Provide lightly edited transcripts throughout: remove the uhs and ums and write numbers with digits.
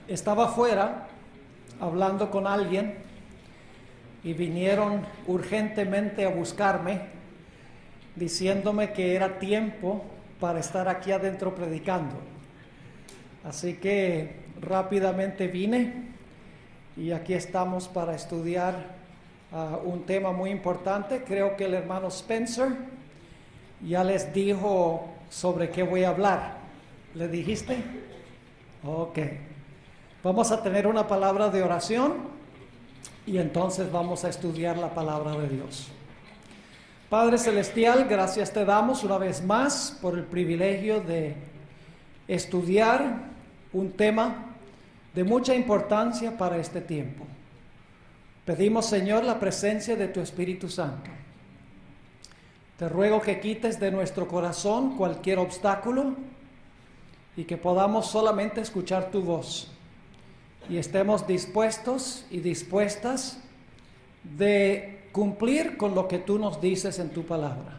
Estaba afuera hablando con alguien y vinieron urgentemente a buscarme, diciéndome que era tiempo para estar aquí adentro predicando. Así que rápidamente vine y aquí estamos para estudiar un tema muy importante. Creo que el hermano Spencer ya les dijo sobre qué voy a hablar. ¿Le dijiste? Ok. Vamos a tener una palabra de oración y entonces vamos a estudiar la palabra de Dios. Padre Celestial, gracias te damos una vez más por el privilegio de estudiar un tema de mucha importancia para este tiempo. Pedimos, Señor, la presencia de tu Espíritu Santo. Te ruego que quites de nuestro corazón cualquier obstáculo y que podamos solamente escuchar tu voz y estemos dispuestos y dispuestas de cumplir con lo que tú nos dices en tu palabra.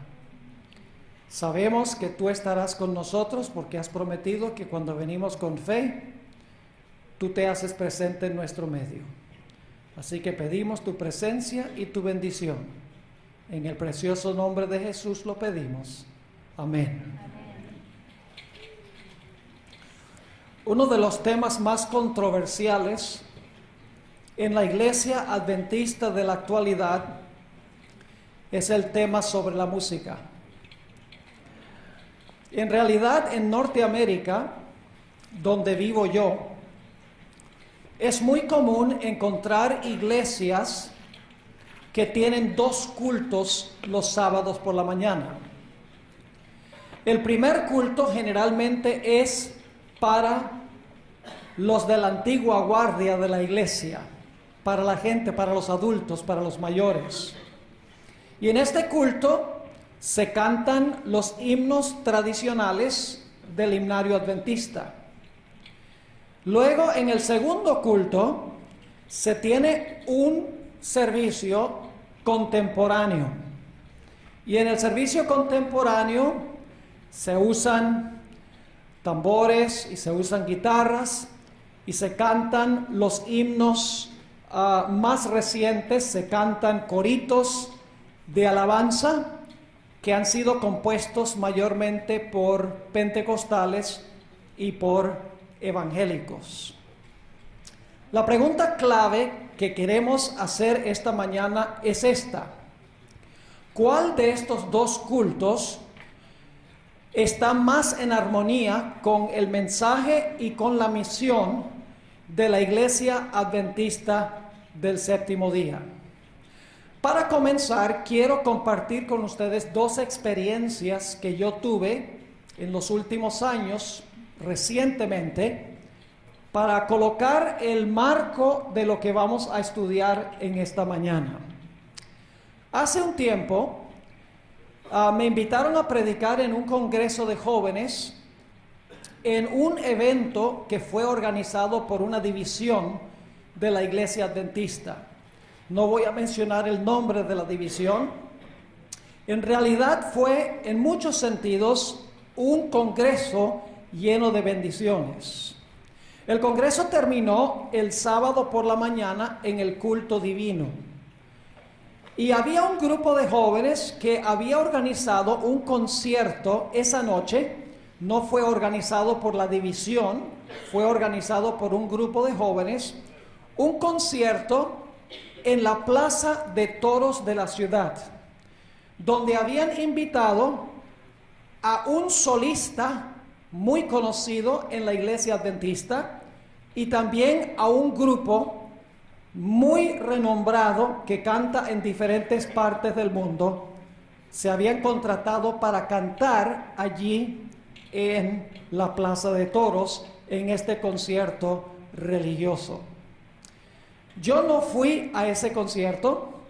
Sabemos que tú estarás con nosotros porque has prometido que cuando venimos con fe, tú te haces presente en nuestro medio. Así que pedimos tu presencia y tu bendición. En el precioso nombre de Jesús lo pedimos. Amén. Uno de los temas más controversiales en la iglesia adventista de la actualidad es el tema sobre la música. En realidad, en Norteamérica, donde vivo yo, es muy común encontrar iglesias que tienen dos cultos los sábados por la mañana. El primer culto generalmente es para los de la antigua guardia de la iglesia, para la gente, para los adultos, para los mayores. Y en este culto se cantan los himnos tradicionales del himnario adventista. Luego, en el segundo culto, se tiene un servicio contemporáneo. Y en el servicio contemporáneo se usan tambores y se usan guitarras y se cantan los himnos más recientes, se cantan coritos de alabanza que han sido compuestos mayormente por pentecostales y por evangélicos. La pregunta clave que queremos hacer esta mañana es esta: ¿cuál de estos dos cultos está más en armonía con el mensaje y con la misión de la Iglesia Adventista del Séptimo Día? Para comenzar, quiero compartir con ustedes dos experiencias que yo tuve en los últimos años, recientemente, para colocar el marco de lo que vamos a estudiar en esta mañana. Hace un tiempo, me invitaron a predicar en un congreso de jóvenes en un evento que fue organizado por una división de la Iglesia Adventista. No voy a mencionar el nombre de la división. En realidad fue, en muchos sentidos, un congreso lleno de bendiciones. El congreso terminó el sábado por la mañana en el culto divino. Y había un grupo de jóvenes que había organizado un concierto esa noche. No fue organizado por la división, fue organizado por un grupo de jóvenes. Un concierto en la plaza de toros de la ciudad, donde habían invitado a un solista muy conocido en la iglesia adventista y también a un grupo muy renombrado que canta en diferentes partes del mundo. Se habían contratado para cantar allí en la plaza de toros en este concierto religioso. Yo no fui a ese concierto,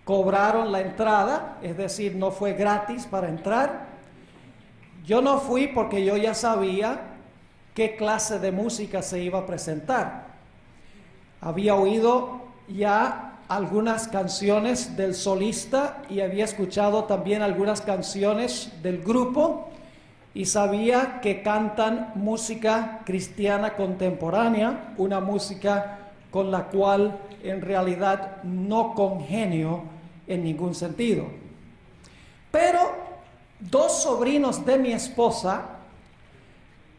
cobraron la entrada, es decir, no fue gratis para entrar. Yo no fui porque yo ya sabía qué clase de música se iba a presentar. Había oído ya algunas canciones del solista y había escuchado también algunas canciones del grupo y sabía que cantan música cristiana contemporánea, una música con la cual en realidad no congenio en ningún sentido. Pero dos sobrinos de mi esposa,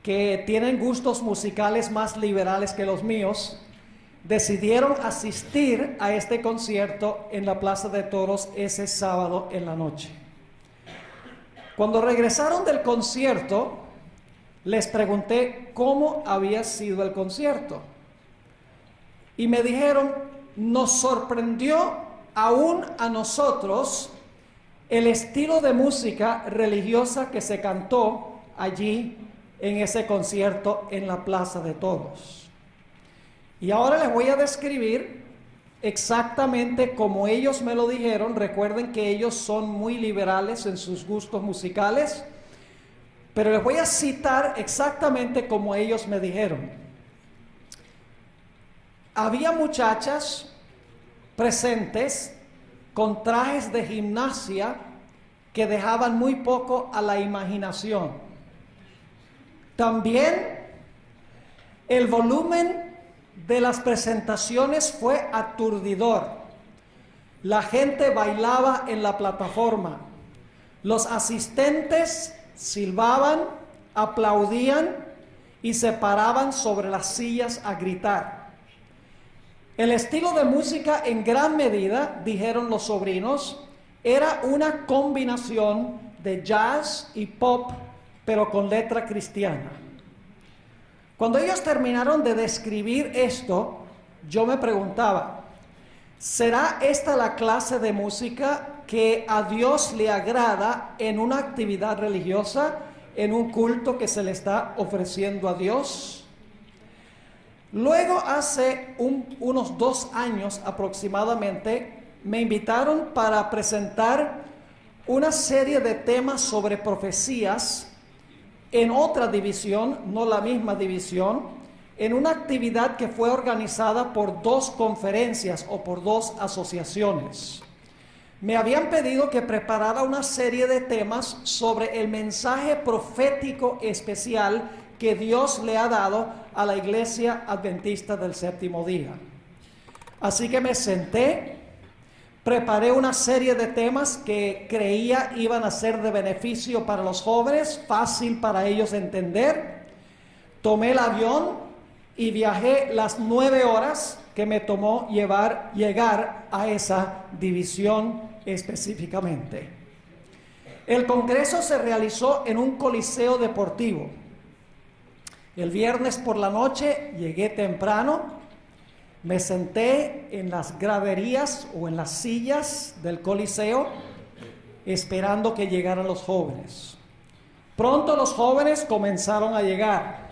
que tienen gustos musicales más liberales que los míos, decidieron asistir a este concierto en la Plaza de Toros ese sábado en la noche. Cuando regresaron del concierto, les pregunté cómo había sido el concierto. Y me dijeron, nos sorprendió aún a nosotros el estilo de música religiosa que se cantó allí en ese concierto en la Plaza de Toros. Y ahora les voy a describir exactamente como ellos me lo dijeron. Recuerden que ellos son muy liberales en sus gustos musicales, pero les voy a citar exactamente como ellos me dijeron. Había muchachas presentes con trajes de gimnasia que dejaban muy poco a la imaginación. También el volumen de las presentaciones fue aturdidor. La gente bailaba en la plataforma. Los asistentes silbaban, aplaudían y se paraban sobre las sillas a gritar. El estilo de música en gran medida, dijeron los sobrinos, era una combinación de jazz y pop, pero con letra cristiana. Cuando ellos terminaron de describir esto, yo me preguntaba, ¿será esta la clase de música que a Dios le agrada en una actividad religiosa, en un culto que se le está ofreciendo a Dios? Luego, hace unos 2 años aproximadamente, me invitaron para presentar una serie de temas sobre profecías en otra división, no la misma división, en una actividad que fue organizada por 2 conferencias o por 2 asociaciones. Me habían pedido que preparara una serie de temas sobre el mensaje profético especial que Dios le ha dado a la Iglesia Adventista del Séptimo Día. Así que me senté, preparé una serie de temas que creía iban a ser de beneficio para los jóvenes, fácil para ellos entender. Tomé el avión y viajé las 9 horas que me tomó llegar a esa división específicamente. El congreso se realizó en un coliseo deportivo. El viernes por la noche llegué temprano. Me senté en las graderías o en las sillas del coliseo esperando que llegaran los jóvenes. Pronto los jóvenes comenzaron a llegar.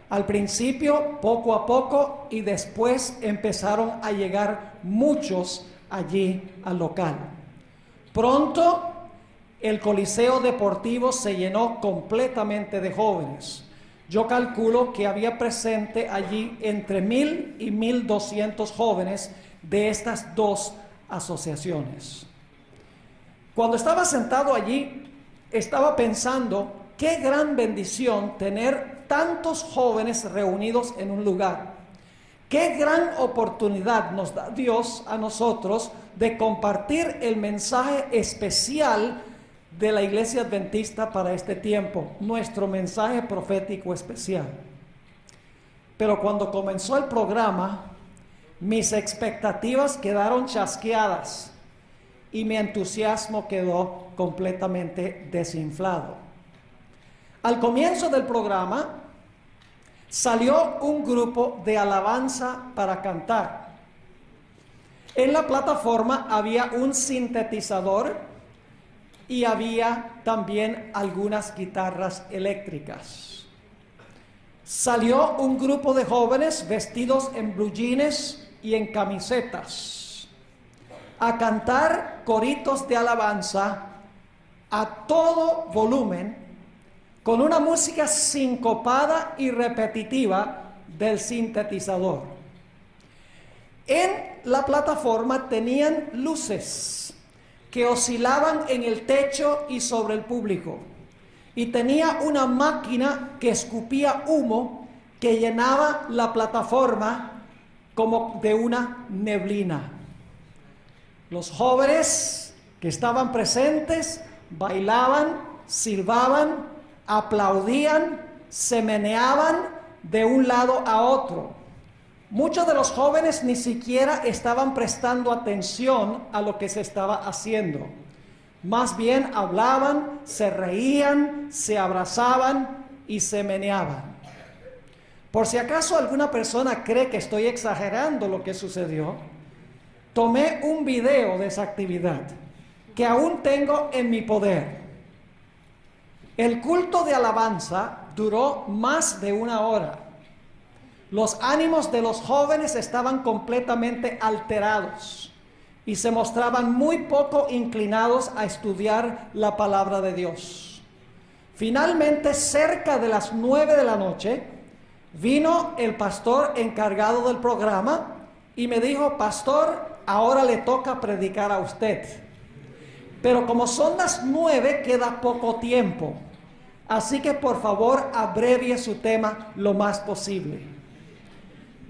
Al principio, poco a poco, y después empezaron a llegar muchos allí al local. Pronto, el coliseo deportivo se llenó completamente de jóvenes. Yo calculo que había presente allí entre 1,000 y 1,200 jóvenes de estas 2 asociaciones. Cuando estaba sentado allí, estaba pensando qué gran bendición tener tantos jóvenes reunidos en un lugar. Qué gran oportunidad nos da Dios a nosotros de compartir el mensaje especial de la Iglesia Adventista para este tiempo, nuestro mensaje profético especial. Pero cuando comenzó el programa, mis expectativas quedaron chasqueadas y mi entusiasmo quedó completamente desinflado. Al comienzo del programa, salió un grupo de alabanza para cantar. En la plataforma había un sintetizador y había también algunas guitarras eléctricas. Salió un grupo de jóvenes vestidos en blue jeans y en camisetas a cantar coritos de alabanza a todo volumen con una música sincopada y repetitiva del sintetizador. En la plataforma tenían luces que oscilaban en el techo y sobre el público. y tenía una máquina que escupía humo que llenaba la plataforma como de una neblina. Los jóvenes que estaban presentes bailaban, silbaban, aplaudían, se meneaban de un lado a otro. Muchos de los jóvenes ni siquiera estaban prestando atención a lo que se estaba haciendo. Más bien hablaban, se reían, se abrazaban y se meneaban. Por si acaso alguna persona cree que estoy exagerando lo que sucedió, tomé un video de esa actividad que aún tengo en mi poder. El culto de alabanza duró más de 1 hora. Los ánimos de los jóvenes estaban completamente alterados y se mostraban muy poco inclinados a estudiar la palabra de Dios. Finalmente, cerca de las 9 de la noche, vino el pastor encargado del programa y me dijo: pastor, ahora le toca predicar a usted. Pero como son las 9, queda poco tiempo. Así que por favor abrevie su tema lo más posible.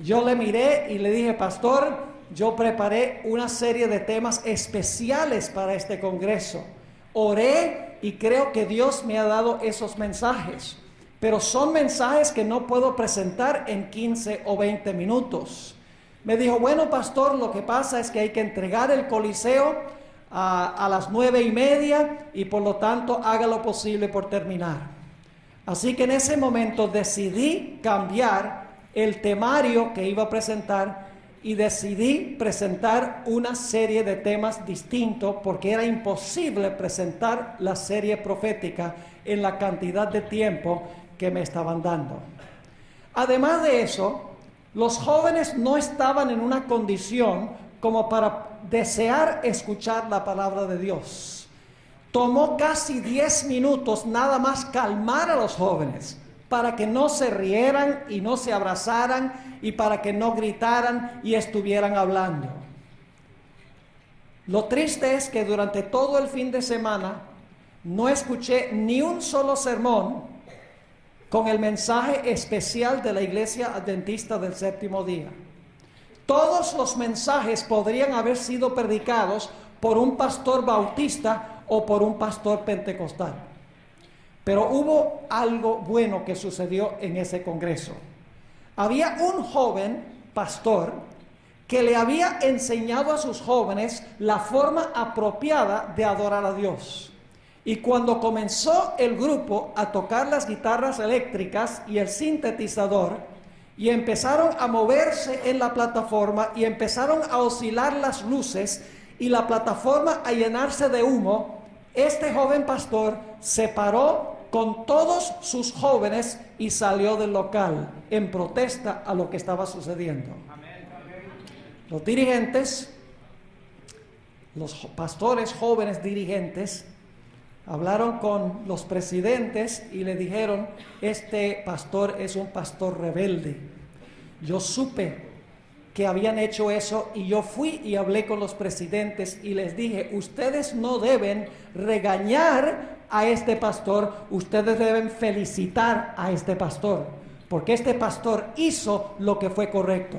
Yo le miré y le dije: pastor, yo preparé una serie de temas especiales para este congreso. Oré y creo que Dios me ha dado esos mensajes. Pero son mensajes que no puedo presentar en 15 o 20 minutos. Me dijo: bueno, pastor, lo que pasa es que hay que entregar el Coliseo a las 9:30 y por lo tanto haga lo posible por terminar. Así que en ese momento decidí cambiar el temario que iba a presentar y decidí presentar una serie de temas distintos porque era imposible presentar la serie profética en la cantidad de tiempo que me estaban dando. Además de eso, los jóvenes no estaban en una condición como para desear escuchar la palabra de Dios. Tomó casi 10 minutos nada más calmar a los jóvenes para que no se rieran y no se abrazaran y para que no gritaran y estuvieran hablando. Lo triste es que durante todo el fin de semana no escuché ni un solo sermón con el mensaje especial de la Iglesia Adventista del Séptimo Día. Todos los mensajes podrían haber sido predicados por un pastor bautista o por un pastor pentecostal. Pero hubo algo bueno que sucedió en ese congreso. Había un joven pastor que le había enseñado a sus jóvenes la forma apropiada de adorar a Dios. Y cuando comenzó el grupo a tocar las guitarras eléctricas y el sintetizador, y empezaron a moverse en la plataforma y empezaron a oscilar las luces y la plataforma a llenarse de humo, este joven pastor se paró con todos sus jóvenes y salió del local en protesta a lo que estaba sucediendo. Los dirigentes, los pastores jóvenes dirigentes, hablaron con los presidentes y le dijeron: este pastor es un pastor rebelde. Yo supe que habían hecho eso y yo fui y hablé con los presidentes y les dije: ustedes no deben regañar a este pastor, ustedes deben felicitar a este pastor, porque este pastor hizo lo que fue correcto.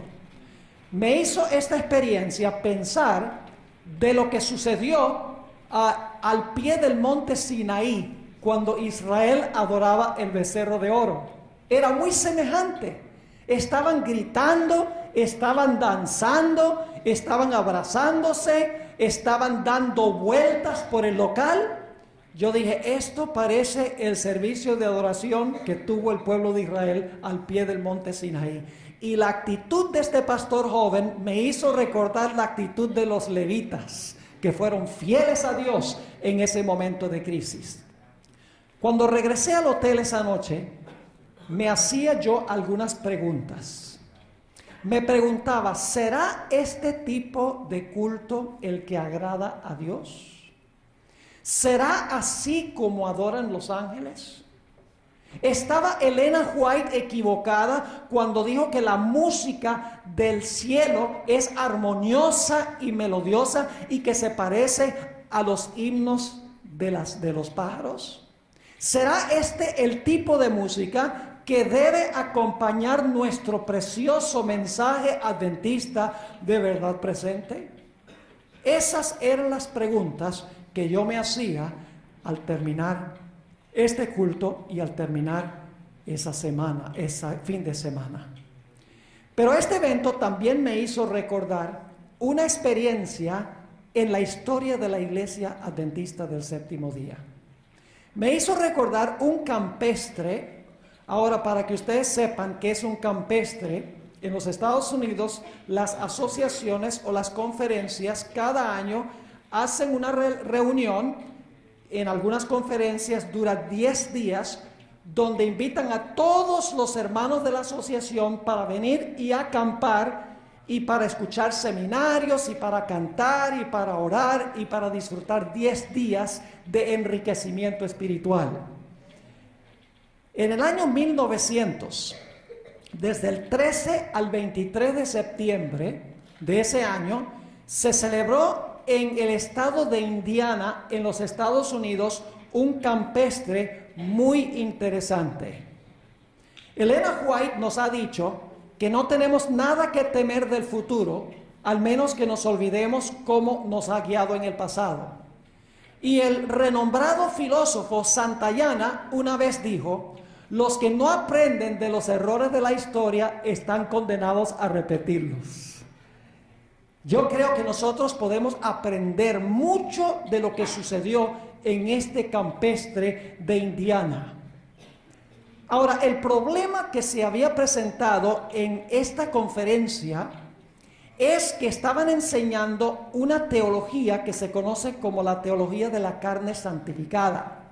Me hizo esta experiencia pensar de lo que sucedió al pie del monte Sinaí, cuando Israel adoraba el becerro de oro. Era muy semejante. Estaban gritando, estaban danzando, estaban abrazándose, estaban dando vueltas por el local. Yo dije: esto parece el servicio de adoración que tuvo el pueblo de Israel al pie del monte Sinaí. Y la actitud de este pastor joven me hizo recordar la actitud de los levitas, que fueron fieles a Dios en ese momento de crisis. Cuando regresé al hotel esa noche, me hacía yo algunas preguntas. Me preguntaba: ¿será este tipo de culto el que agrada a Dios? ¿Será así como adoran los ángeles? ¿Estaba Elena White equivocada cuando dijo que la música del cielo es armoniosa y melodiosa y que se parece a los himnos de los pájaros? ¿Será este el tipo de música que debe acompañar nuestro precioso mensaje adventista de verdad presente? Esas eran las preguntas que yo me hacía al terminar este culto y al terminar esa semana, ese fin de semana. Pero este evento también me hizo recordar una experiencia en la historia de la Iglesia Adventista del Séptimo Día. Me hizo recordar un campestre. Ahora, para que ustedes sepan qué es un campestre, en los Estados Unidos las asociaciones o las conferencias cada año hacen una reunión. En algunas conferencias dura 10 días, donde invitan a todos los hermanos de la asociación para venir y acampar, y para escuchar seminarios, y para cantar, y para orar, y para disfrutar 10 días de enriquecimiento espiritual. En el año 1900, desde el 13 al 23 de septiembre de ese año, se celebró en el estado de Indiana, en los Estados Unidos, un campestre muy interesante. Elena White nos ha dicho que no tenemos nada que temer del futuro, al menos que nos olvidemos cómo nos ha guiado en el pasado. Y el renombrado filósofo Santayana una vez dijo: los que no aprenden de los errores de la historia están condenados a repetirlos. Yo creo que nosotros podemos aprender mucho de lo que sucedió en este campestre de Indiana. Ahora, el problema que se había presentado en esta conferencia es que estaban enseñando una teología que se conoce como la teología de la carne santificada.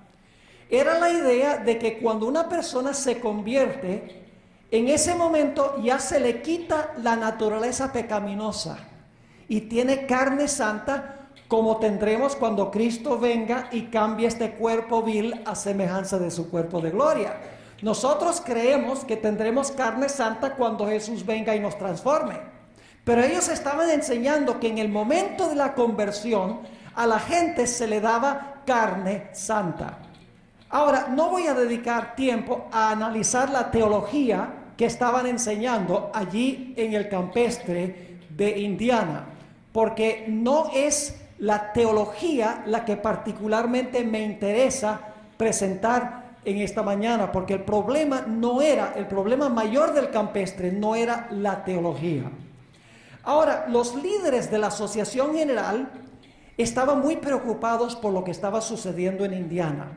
Era la idea de que cuando una persona se convierte, en ese momento ya se le quita la naturaleza pecaminosa y tiene carne santa, como tendremos cuando Cristo venga y cambie este cuerpo vil a semejanza de su cuerpo de gloria. Nosotros creemos que tendremos carne santa cuando Jesús venga y nos transforme. Pero ellos estaban enseñando que en el momento de la conversión a la gente se le daba carne santa. Ahora, no voy a dedicar tiempo a analizar la teología que estaban enseñando allí en el campestre de Indiana, porque no es la teología la que particularmente me interesa presentar en esta mañana, porque el problema mayor del campestre no era la teología. Ahora, los líderes de la Asociación General estaban muy preocupados por lo que estaba sucediendo en Indiana.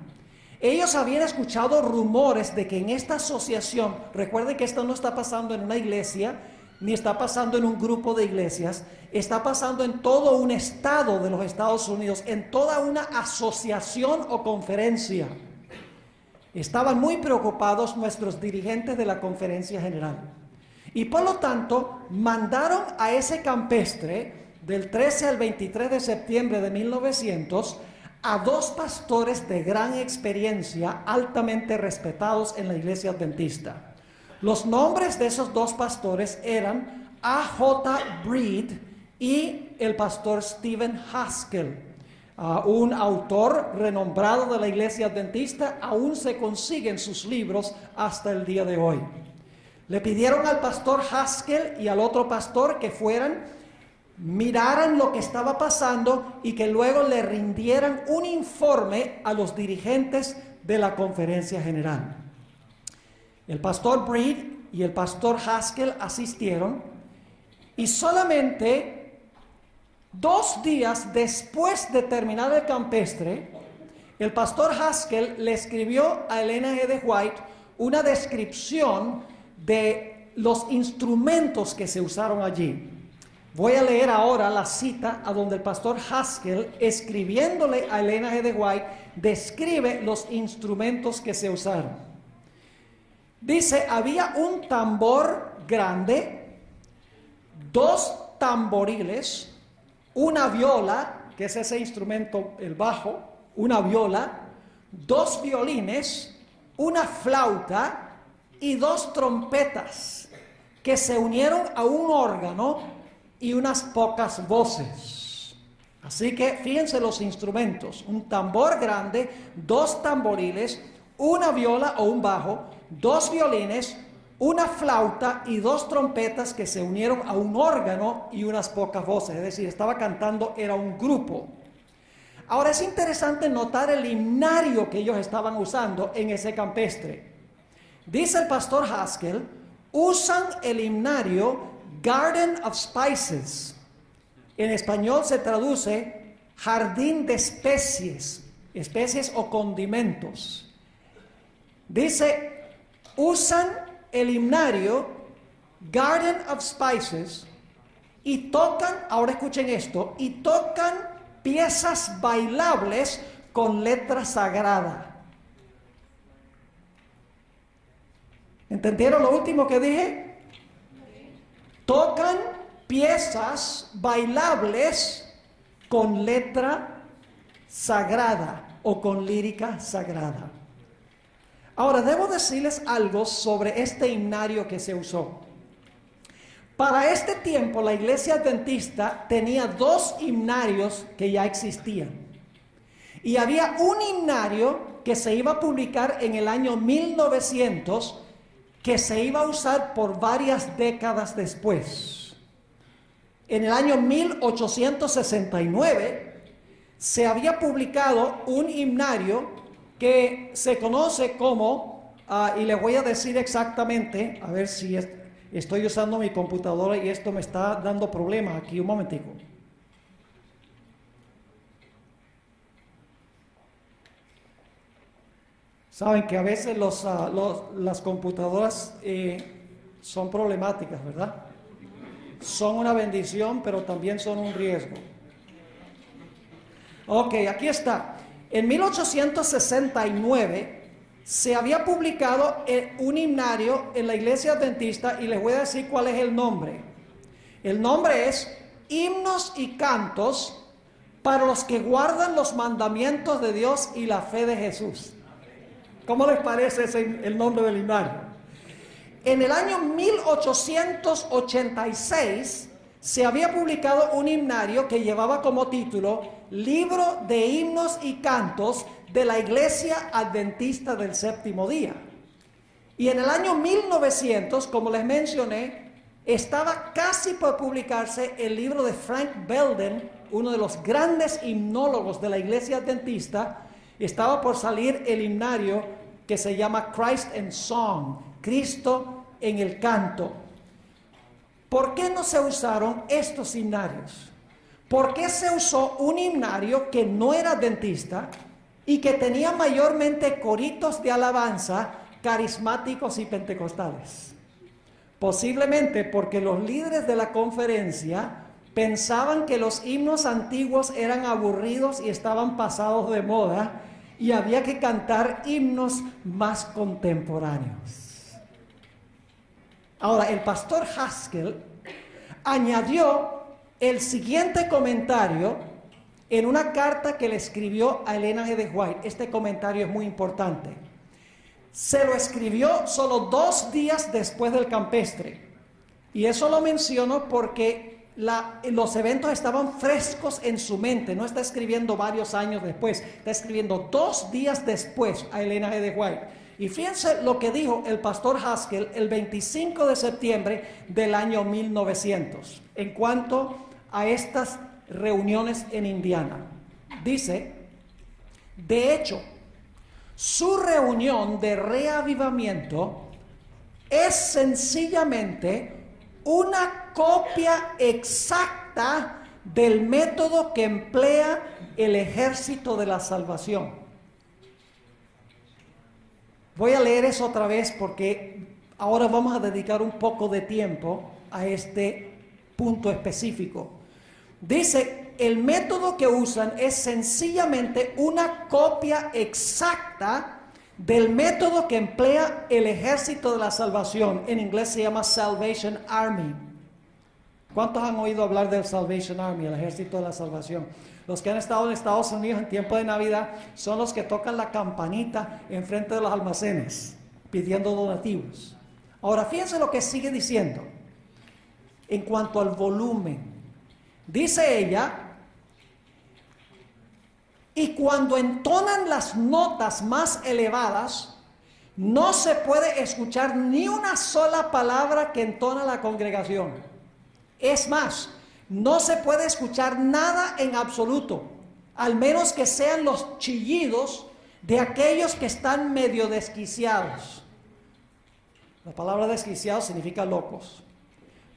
Ellos habían escuchado rumores de que en esta asociación, recuerden que esto no está pasando en una iglesia, ni está pasando en un grupo de iglesias, está pasando en todo un estado de los Estados Unidos, en toda una asociación o conferencia. Estaban muy preocupados nuestros dirigentes de la conferencia general. Y por lo tanto, mandaron a ese campestre del 13 al 23 de septiembre de 1900 a dos pastores de gran experiencia, altamente respetados en la iglesia adventista. Los nombres de esos dos pastores eran A.J. Breed y el pastor Stephen Haskell. Un autor renombrado de la iglesia adventista, aún se consiguen sus libros hasta el día de hoy. Le pidieron al pastor Haskell y al otro pastor que miraran lo que estaba pasando y que luego le rindieran un informe a los dirigentes de la conferencia general. El pastor Breed y el pastor Haskell asistieron, y solamente 2 días después de terminar el campestre, el pastor Haskell le escribió a Elena G. White una descripción de los instrumentos que se usaron allí. Voy a leer ahora la cita a donde el pastor Haskell, escribiéndole a Elena G. White, describe los instrumentos que se usaron. Dice: había un tambor grande, 2 tamboriles, una viola, que es ese instrumento, el bajo, una viola, 2 violines, una flauta y 2 trompetas que se unieron a un órgano y unas pocas voces. Así que fíjense los instrumentos: un tambor grande, 2 tamboriles, una viola o un bajo, 2 violines, una flauta y 2 trompetas que se unieron a un órgano y unas pocas voces. Es decir, estaba cantando, era un grupo. Ahora es interesante notar el himnario que ellos estaban usando en ese campestre. Dice el pastor Haskell, usan el himnario Garden of Spices. En español se traduce jardín de especies, especies o condimentos. Dice, usan el himnario Garden of Spices y tocan, ahora escuchen esto, y tocan piezas bailables con letra sagrada. ¿Entendieron lo último que dije? Tocan piezas bailables con letra sagrada o con lírica sagrada. Ahora, debo decirles algo sobre este himnario que se usó. Para este tiempo, la iglesia adventista tenía 2 himnarios que ya existían. Y había un himnario que se iba a publicar en el año 1900, que se iba a usar por varias décadas después. En el año 1869 se había publicado un himnario que se conoce como, y les voy a decir exactamente, a ver si estoy usando mi computadora y esto me está dando problemas aquí, un momentico. Saben que a veces las computadoras son problemáticas, ¿verdad? Son una bendición, pero también son un riesgo. Ok, aquí está. En 1869 se había publicado un himnario en la iglesia adventista y les voy a decir cuál es el nombre. El nombre es Himnos y Cantos para los que guardan los mandamientos de Dios y la fe de Jesús. ¿Cómo les parece el nombre del himnario? En el año 1886 se había publicado un himnario que llevaba como título Libro de Himnos y Cantos de la Iglesia Adventista del Séptimo Día. Y en el año 1900, como les mencioné, estaba casi por publicarse el libro de Frank Belden, uno de los grandes himnólogos de la Iglesia Adventista. Estaba por salir el himnario que se llama Christ in Song, Cristo en el canto. ¿Por qué no se usaron estos himnarios? ¿Por qué se usó un himnario que no era adventista y que tenía mayormente coritos de alabanza carismáticos y pentecostales? Posiblemente porque los líderes de la conferencia pensaban que los himnos antiguos eran aburridos y estaban pasados de moda y había que cantar himnos más contemporáneos. Ahora, el pastor Haskell añadió el siguiente comentario en una carta que le escribió a Elena G. de White. Este comentario es muy importante. Se lo escribió solo 2 días después del campestre. Y eso lo menciono porque los eventos estaban frescos en su mente. No está escribiendo varios años después. Está escribiendo 2 días después a Elena G. de White. Y fíjense lo que dijo el pastor Haskell el 25 de septiembre del año 1900 en cuanto a estas reuniones en Indiana. Dice, de hecho, su reunión de reavivamiento es sencillamente una copia exacta del método que emplea el ejército de la salvación. Voy a leer eso otra vez porque ahora vamos a dedicar un poco de tiempo a este punto específico. Dice, el método que usan es sencillamente una copia exacta del método que emplea el ejército de la salvación. En inglés se llama Salvation Army. ¿Cuántos han oído hablar del Salvation Army, el ejército de la salvación? Los que han estado en Estados Unidos en tiempo de Navidad son los que tocan la campanita enfrente de los almacenes pidiendo donativos. Ahora fíjense lo que sigue diciendo en cuanto al volumen. Dice ella, Y cuando entonan las notas más elevadas, no se puede escuchar ni una sola palabra que entona la congregación. Es más, no se puede escuchar nada en absoluto, al menos que sean los chillidos de aquellos que están medio desquiciados. La palabra desquiciado significa locos.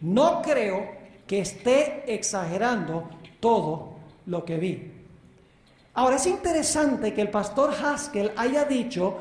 No creo que esté exagerando todo lo que vi. Ahora, es interesante que el pastor Haskell haya dicho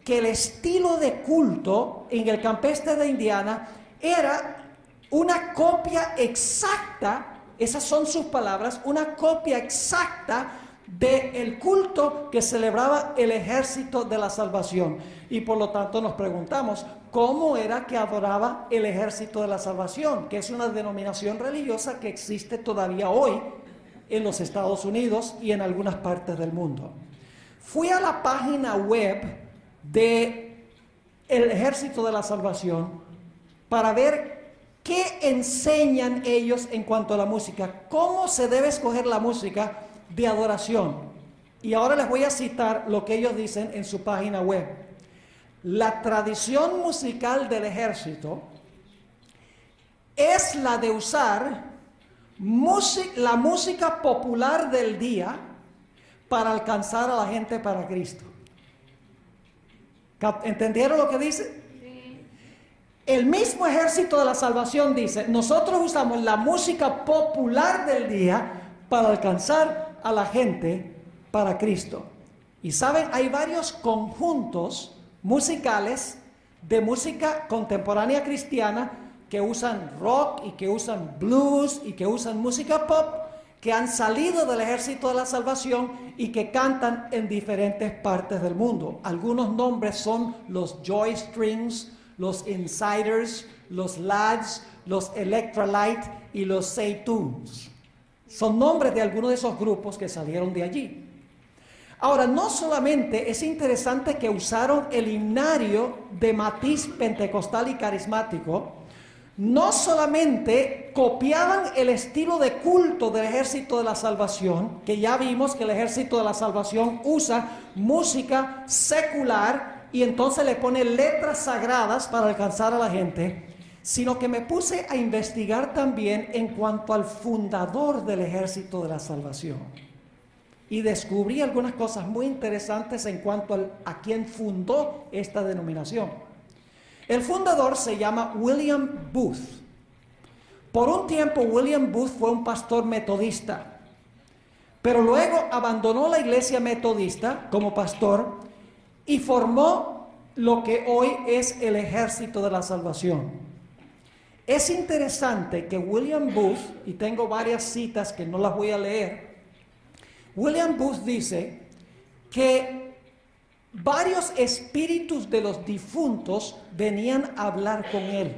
que el estilo de culto en el campestre de Indiana era una copia exacta, esas son sus palabras, una copia exacta del culto que celebraba el Ejército de la Salvación. Y por lo tanto nos preguntamos, ¿cómo era que adoraba el Ejército de la Salvación? Que es una denominación religiosa que existe todavía hoy en los Estados Unidos y en algunas partes del mundo. Fui a la página web del Ejército de la Salvación para ver qué enseñan ellos en cuanto a la música, cómo se debe escoger la música de adoración. Y ahora les voy a citar lo que ellos dicen en su página web. La tradición musical del ejército es la de usar la música popular del día para alcanzar a la gente para Cristo. ¿Entendieron lo que dice? Sí. El mismo Ejército de la Salvación dice, nosotros usamos la música popular del día para alcanzar a la gente para Cristo. Y saben, hay varios conjuntos musicales de música contemporánea cristiana que usan rock y que usan blues y que usan música pop, que han salido del Ejército de la Salvación y que cantan en diferentes partes del mundo. Algunos nombres son los Joy Strings, los Insiders, los Lads, los Electrolyte y los Say Tunes. Son nombres de algunos de esos grupos que salieron de allí. Ahora, no solamente es interesante que usaron el himnario de matiz pentecostal y carismático, no solamente copiaban el estilo de culto del Ejército de la Salvación, que ya vimos que el Ejército de la Salvación usa música secular y entonces le pone letras sagradas para alcanzar a la gente, sino que me puse a investigar también en cuanto al fundador del Ejército de la Salvación. Y descubrí algunas cosas muy interesantes en cuanto a quien fundó esta denominación. El fundador se llama William Booth. Por un tiempo William Booth fue un pastor metodista, pero luego abandonó la iglesia metodista como pastor y formó lo que hoy es el Ejército de la Salvación. Es interesante que William Booth, y tengo varias citas que no las voy a leer, William Booth dice que varios espíritus de los difuntos venían a hablar con él.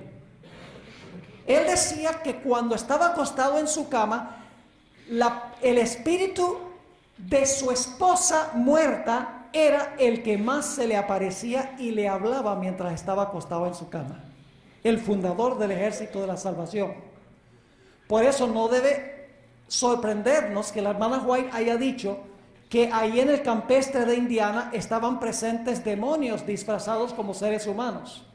Él decía que cuando estaba acostado en su cama, el espíritu de su esposa muerta era el que más se le aparecía y le hablaba mientras estaba acostado en su cama. El fundador del Ejército de la Salvación. Por eso no debe sorprendernos que la hermana White haya dicho que ahí en el campestre de Indiana estaban presentes demonios disfrazados como seres humanos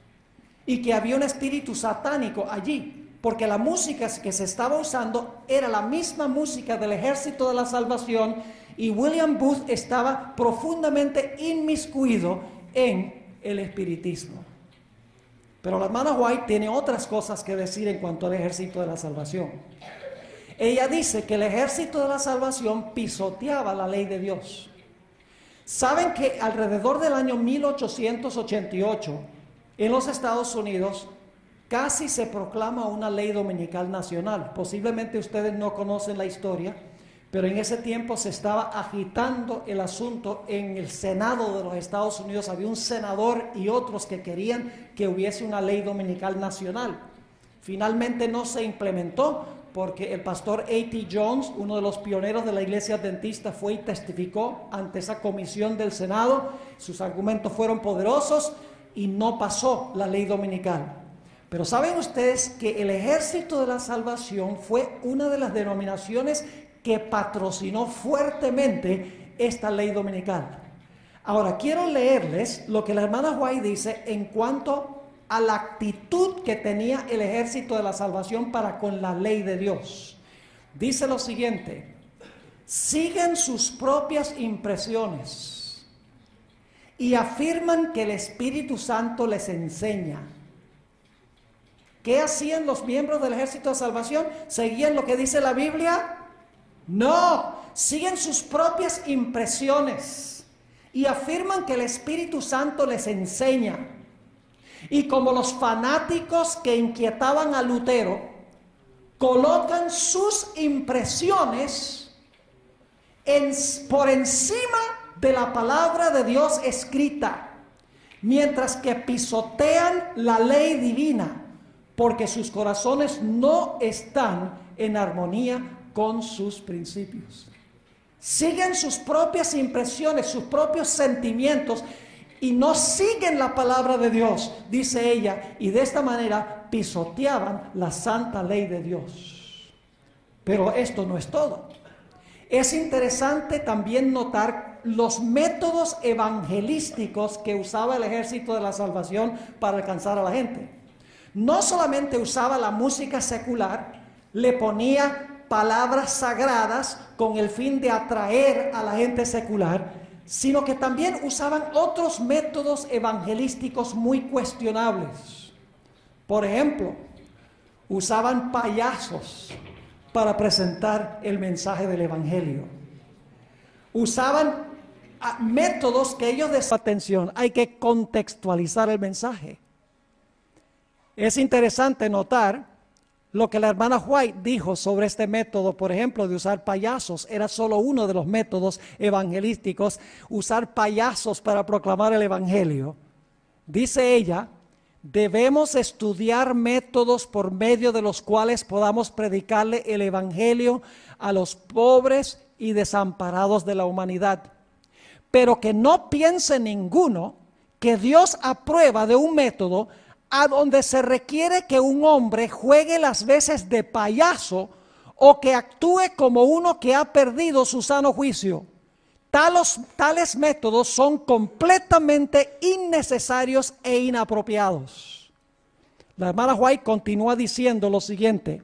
y que había un espíritu satánico allí, porque la música que se estaba usando era la misma música del Ejército de la Salvación y William Booth estaba profundamente inmiscuido en el espiritismo. Pero la hermana White tiene otras cosas que decir en cuanto al Ejército de la Salvación. Ella dice que el Ejército de la Salvación pisoteaba la ley de Dios. Saben que alrededor del año 1888 en los Estados Unidos casi se proclama una ley dominical nacional. Posiblemente ustedes no conocen la historia, pero en ese tiempo se estaba agitando el asunto en el Senado de los Estados Unidos. Había un senador y otros que querían que hubiese una ley dominical nacional. Finalmente no se implementó porque el pastor A.T. Jones, uno de los pioneros de la iglesia adventista, fue y testificó ante esa comisión del Senado. Sus argumentos fueron poderosos y no pasó la ley dominical. Pero ¿saben ustedes que el Ejército de la Salvación fue una de las denominaciones que patrocinó fuertemente esta ley dominical. Ahora, quiero leerles lo que la hermana White dice en cuanto a la actitud que tenía el ejército de la salvación para con la ley de Dios. Dice lo siguiente: siguen sus propias impresiones y afirman que el Espíritu Santo les enseña. ¿Qué hacían los miembros del ejército de salvación? ¿Seguían lo que dice la Biblia? No, siguen sus propias impresiones y afirman que el Espíritu Santo les enseña. Y como los fanáticos que inquietaban a Lutero, colocan sus impresiones por encima de la palabra de Dios escrita, mientras que pisotean la ley divina, porque sus corazones no están en armonía con sus principios. Siguen sus propias impresiones, sus propios sentimientos, y no siguen la palabra de Dios, dice ella, y de esta manera pisoteaban la santa ley de Dios. Pero esto no es todo. Es interesante también notar los métodos evangelísticos que usaba el ejército de la salvación para alcanzar a la gente. No solamente usaba la música secular, le ponía palabras sagradas con el fin de atraer a la gente secular, sino que también usaban otros métodos evangelísticos muy cuestionables. Por ejemplo, usaban payasos para presentar el mensaje del evangelio. Usaban métodos que ellos atención, hay que contextualizar el mensaje. Es interesante notar lo que la hermana White dijo sobre este método, por ejemplo, de usar payasos. Era solo uno de los métodos evangelísticos, usar payasos para proclamar el evangelio. Dice ella: debemos estudiar métodos por medio de los cuales podamos predicarle el evangelio a los pobres y desamparados de la humanidad. Pero que no piense ninguno que Dios aprueba de un método a donde se requiere que un hombre juegue las veces de payaso o que actúe como uno que ha perdido su sano juicio. Tales métodos son completamente innecesarios e inapropiados. La hermana White continúa diciendo lo siguiente: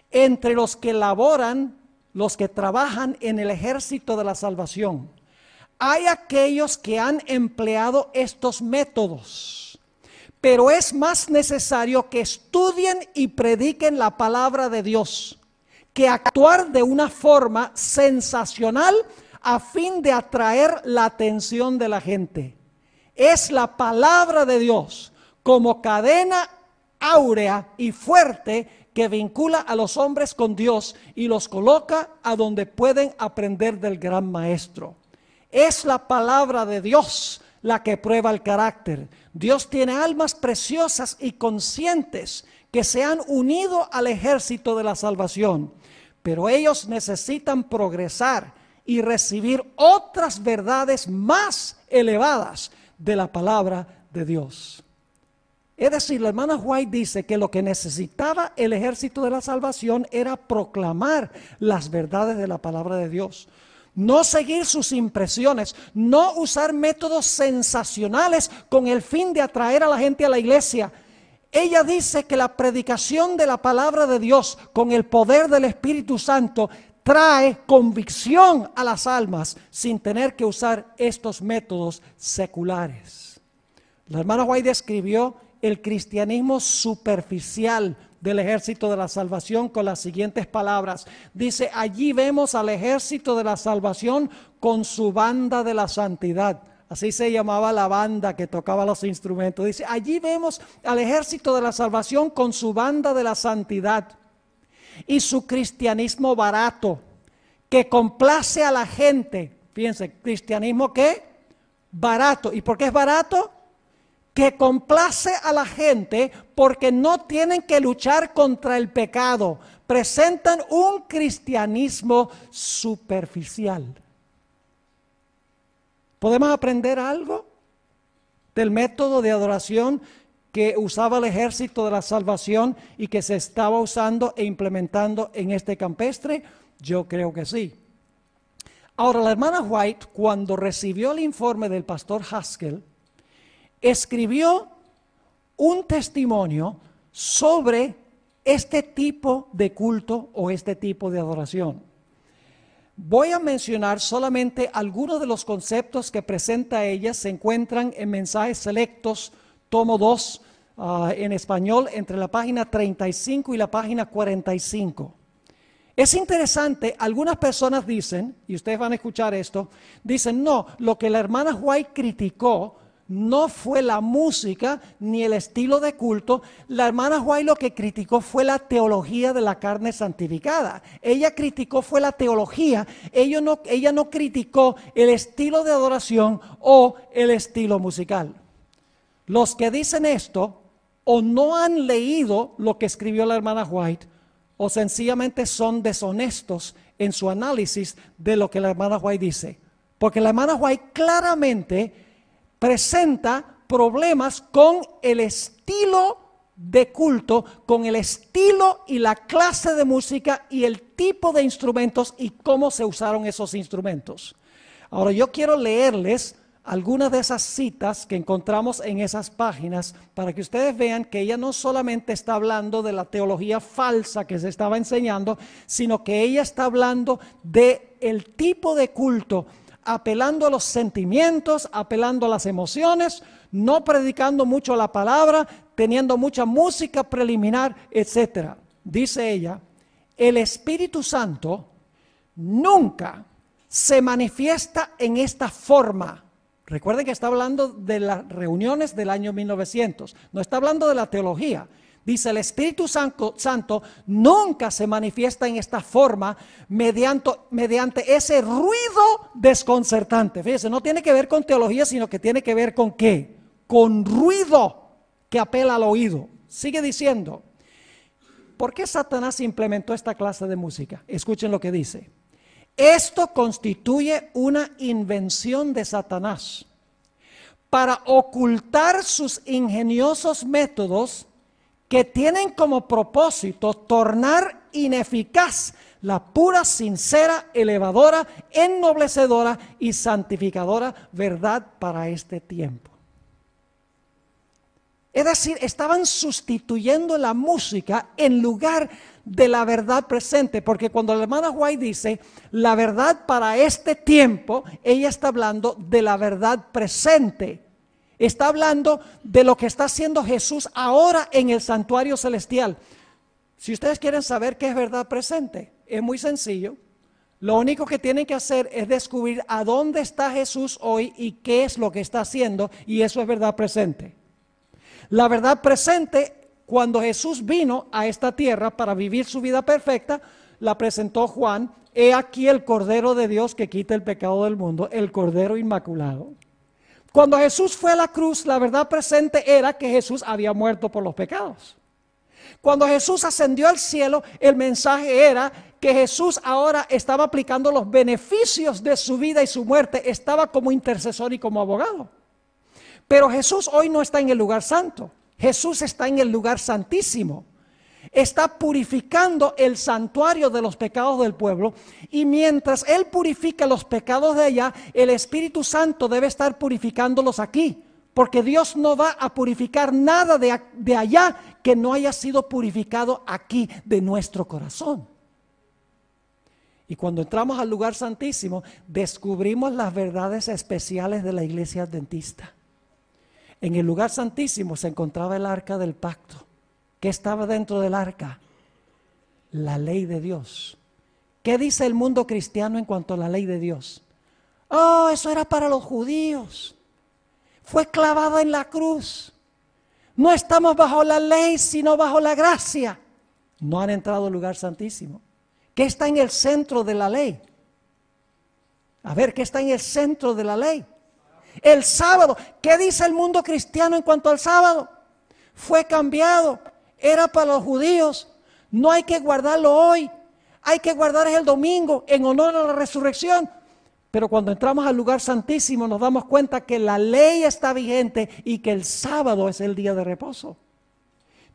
entre los que laboran, los que trabajan en el ejército de la salvación, hay aquellos que han empleado estos métodos. Pero es más necesario que estudien y prediquen la palabra de Dios que actuar de una forma sensacional a fin de atraer la atención de la gente. Es la palabra de Dios como cadena áurea y fuerte que vincula a los hombres con Dios y los coloca a donde pueden aprender del gran maestro. Es la palabra de Dios la que prueba el carácter. Dios tiene almas preciosas y conscientes que se han unido al ejército de la salvación, pero ellos necesitan progresar y recibir otras verdades más elevadas de la palabra de Dios. Es decir, la hermana White dice que lo que necesitaba el ejército de la salvación era proclamar las verdades de la palabra de Dios. No seguir sus impresiones, no usar métodos sensacionales con el fin de atraer a la gente a la iglesia. Ella dice que la predicación de la palabra de Dios con el poder del Espíritu Santo trae convicción a las almas sin tener que usar estos métodos seculares. La hermana White describió el cristianismo superficial del ejército de la salvación con las siguientes palabras. Dice: allí vemos al ejército de la salvación con su banda de la santidad. Así se llamaba la banda que tocaba los instrumentos. Dice: allí vemos al ejército de la salvación con su banda de la santidad y su cristianismo barato que complace a la gente. Fíjense, cristianismo ¿qué? Barato. ¿Y por qué es barato? Que complace a la gente porque no tienen que luchar contra el pecado. Presentan un cristianismo superficial. ¿Podemos aprender algo del método de adoración que usaba el ejército de la salvación y que se estaba usando e implementando en este campestre? Yo creo que sí. Ahora, la hermana White, cuando recibió el informe del pastor Haskell, escribió un testimonio sobre este tipo de culto o este tipo de adoración. Voy a mencionar solamente algunos de los conceptos que presenta ella. Se encuentran en Mensajes Selectos, tomo 2, en español, entre la página 35 y la página 45. Es interesante, algunas personas dicen, y ustedes van a escuchar esto, dicen, no, lo que la hermana White criticó no fue la música ni el estilo de culto. La hermana White lo que criticó fue la teología de la carne santificada. Ella criticó fue la teología. Ella no criticó el estilo de adoración o el estilo musical. Los que dicen esto o no han leído lo que escribió la hermana White, o sencillamente son deshonestos en su análisis de lo que la hermana White dice. Porque la hermana White claramente presenta problemas con el estilo de culto, con el estilo y la clase de música y el tipo de instrumentos y cómo se usaron esos instrumentos. Ahora yo quiero leerles algunas de esas citas que encontramos en esas páginas para que ustedes vean que ella no solamente está hablando de la teología falsa que se estaba enseñando, sino que ella está hablando de el tipo de culto, apelando a los sentimientos, apelando a las emociones, no predicando mucho la palabra, teniendo mucha música preliminar, etc. Dice ella, el Espíritu Santo nunca se manifiesta en esta forma. Recuerden que está hablando de las reuniones del año 1900, no está hablando de la teología. Dice, el Espíritu Santo nunca se manifiesta en esta forma mediante ese ruido desconcertante. Fíjense, no tiene que ver con teología, sino que tiene que ver con ¿qué? Con ruido que apela al oído. Sigue diciendo, ¿por qué Satanás implementó esta clase de música? Escuchen lo que dice. Esto constituye una invención de Satanás para ocultar sus ingeniosos métodos que tienen como propósito tornar ineficaz la pura, sincera, elevadora, ennoblecedora y santificadora verdad para este tiempo. Es decir, estaban sustituyendo la música en lugar de la verdad presente, porque cuando la hermana White dice la verdad para este tiempo, ella está hablando de la verdad presente. Está hablando de lo que está haciendo Jesús ahora en el santuario celestial. Si ustedes quieren saber qué es verdad presente, es muy sencillo. Lo único que tienen que hacer es descubrir a dónde está Jesús hoy y qué es lo que está haciendo, y eso es verdad presente. La verdad presente, cuando Jesús vino a esta tierra para vivir su vida perfecta, la presentó Juan. He aquí el Cordero de Dios que quita el pecado del mundo, el Cordero Inmaculado. Cuando Jesús fue a la cruz, la verdad presente era que Jesús había muerto por los pecados. Cuando Jesús ascendió al cielo, el mensaje era que Jesús ahora estaba aplicando los beneficios de su vida y su muerte, estaba como intercesor y como abogado. Pero Jesús hoy no está en el lugar santo, Jesús está en el lugar santísimo. Está purificando el santuario de los pecados del pueblo, y mientras Él purifica los pecados de allá, el Espíritu Santo debe estar purificándolos aquí, porque Dios no va a purificar nada de allá que no haya sido purificado aquí de nuestro corazón. Y cuando entramos al lugar santísimo, descubrimos las verdades especiales de la iglesia adventista. En el lugar santísimo se encontraba el arca del pacto. ¿Qué estaba dentro del arca? La ley de Dios. ¿Qué dice el mundo cristiano en cuanto a la ley de Dios? Oh, eso era para los judíos. Fue clavada en la cruz. No estamos bajo la ley, sino bajo la gracia. No han entrado al lugar santísimo. ¿Qué está en el centro de la ley? A ver, ¿qué está en el centro de la ley? El sábado. ¿Qué dice el mundo cristiano en cuanto al sábado? Fue cambiado. Era para los judíos. No hay que guardarlo hoy. Hay que guardar el domingo en honor a la resurrección. Pero cuando entramos al lugar santísimo nos damos cuenta que la ley está vigente y que el sábado es el día de reposo.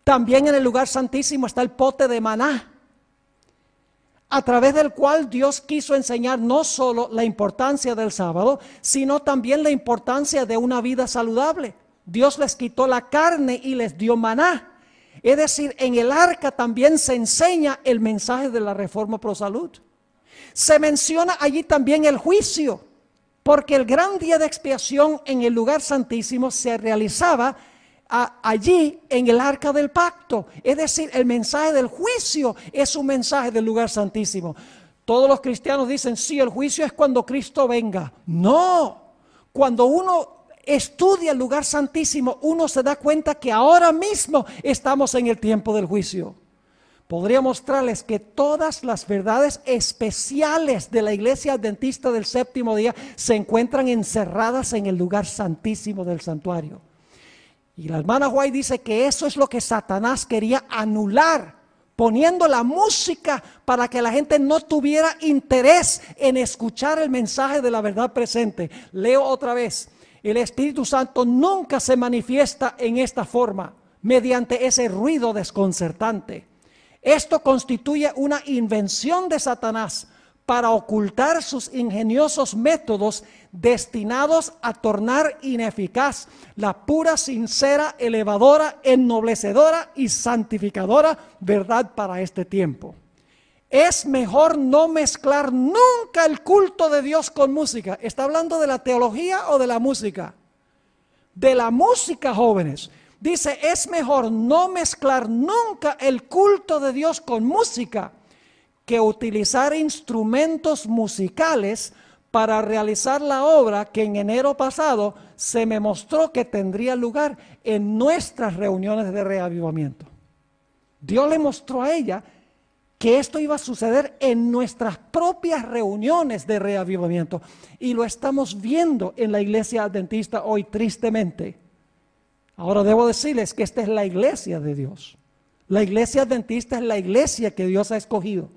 También en el lugar santísimo está el pote de maná. a través del cual Dios quiso enseñar no solo la importancia del sábado, sino también la importancia de una vida saludable. Dios les quitó la carne y les dio maná. Es decir, en el arca también se enseña el mensaje de la reforma pro salud. Se menciona allí también el juicio, porque el gran día de expiación en el lugar santísimo se realizaba allí en el arca del pacto. Es decir, el mensaje del juicio es un mensaje del lugar santísimo. Todos los cristianos dicen, sí, el juicio es cuando Cristo venga. No, cuando uno estudia el lugar santísimo, uno se da cuenta que ahora mismo estamos en el tiempo del juicio. Podría mostrarles que todas las verdades especiales de la iglesia adventista del séptimo día se encuentran encerradas en el lugar santísimo del santuario. Y la hermana White dice que eso es lo que Satanás quería anular, poniendo la música para que la gente no tuviera interés en escuchar el mensaje de la verdad presente. Leo otra vez, el Espíritu Santo nunca se manifiesta en esta forma, mediante ese ruido desconcertante. Esto constituye una invención de Satanás para ocultar sus ingeniosos métodos destinados a tornar ineficaz la pura, sincera, elevadora, ennoblecedora y santificadora verdad para este tiempo. Es mejor no mezclar nunca el culto de Dios con música. ¿Está hablando de la teología o de la música? De la música, jóvenes. Dice, es mejor no mezclar nunca el culto de Dios con música que utilizar instrumentos musicales para realizar la obra que en enero pasado se me mostró que tendría lugar en nuestras reuniones de reavivamiento. Dios le mostró a ella que esto iba a suceder en nuestras propias reuniones de reavivamiento, y lo estamos viendo en la iglesia adventista hoy, tristemente. Ahora debo decirles que esta es la iglesia de Dios. La iglesia adventista es la iglesia que Dios ha escogido.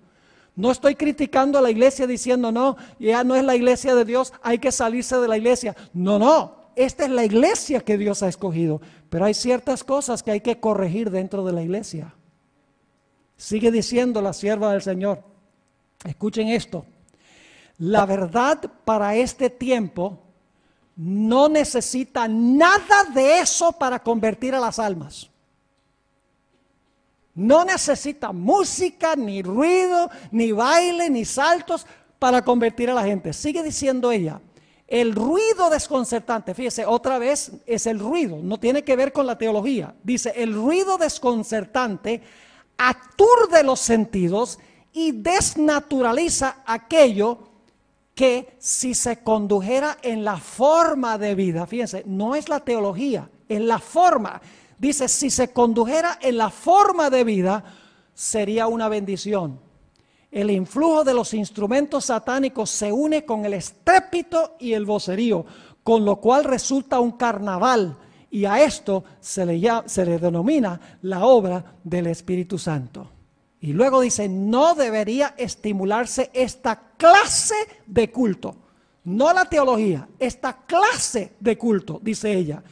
No estoy criticando a la iglesia diciendo, no, ya no es la iglesia de Dios, hay que salirse de la iglesia. No, no, esta es la iglesia que Dios ha escogido. Pero hay ciertas cosas que hay que corregir dentro de la iglesia. Sigue diciendo la sierva del Señor. Escuchen esto. La verdad para este tiempo no necesita nada de eso para convertir a las almas. No necesita música, ni ruido, ni baile, ni saltos para convertir a la gente. Sigue diciendo ella, el ruido desconcertante, fíjese, otra vez es el ruido, no tiene que ver con la teología. Dice, el ruido desconcertante aturde los sentidos y desnaturaliza aquello que si se condujera en la forma de vida, fíjense, no es la teología, es la forma. Dice, si se condujera en la forma de vida, sería una bendición. El influjo de los instrumentos satánicos se une con el estrépito y el vocerío, con lo cual resulta un carnaval, y a esto se le denomina la obra del Espíritu Santo. Y luego dice, no debería estimularse esta clase de culto, no la teología, esta clase de culto, dice ella.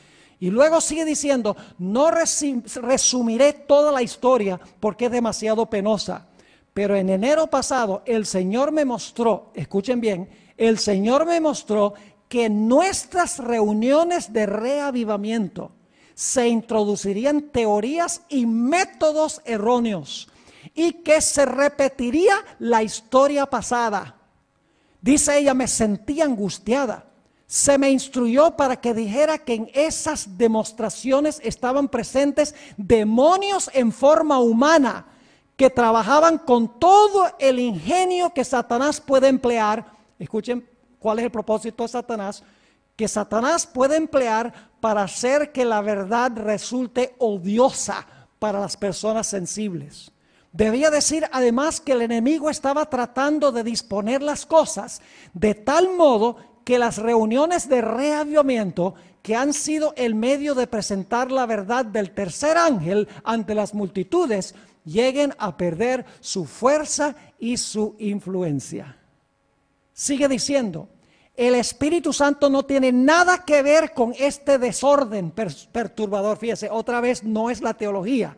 Y luego sigue diciendo, no resumiré toda la historia porque es demasiado penosa, pero en enero pasado el Señor me mostró, escuchen bien, el Señor me mostró que en nuestras reuniones de reavivamiento se introducirían teorías y métodos erróneos, y que se repetiría la historia pasada. Dice ella, me sentí angustiada. Se me instruyó para que dijera que en esas demostraciones estaban presentes demonios en forma humana que trabajaban con todo el ingenio que Satanás puede emplear. Escuchen cuál es el propósito de Satanás. Que Satanás puede emplear para hacer que la verdad resulte odiosa para las personas sensibles. Debía decir además que el enemigo estaba tratando de disponer las cosas de tal modo que las reuniones de reavivamiento, que han sido el medio de presentar la verdad del tercer ángel ante las multitudes, lleguen a perder su fuerza y su influencia. Sigue diciendo, el Espíritu Santo no tiene nada que ver con este desorden perturbador. Fíjese, otra vez no es la teología,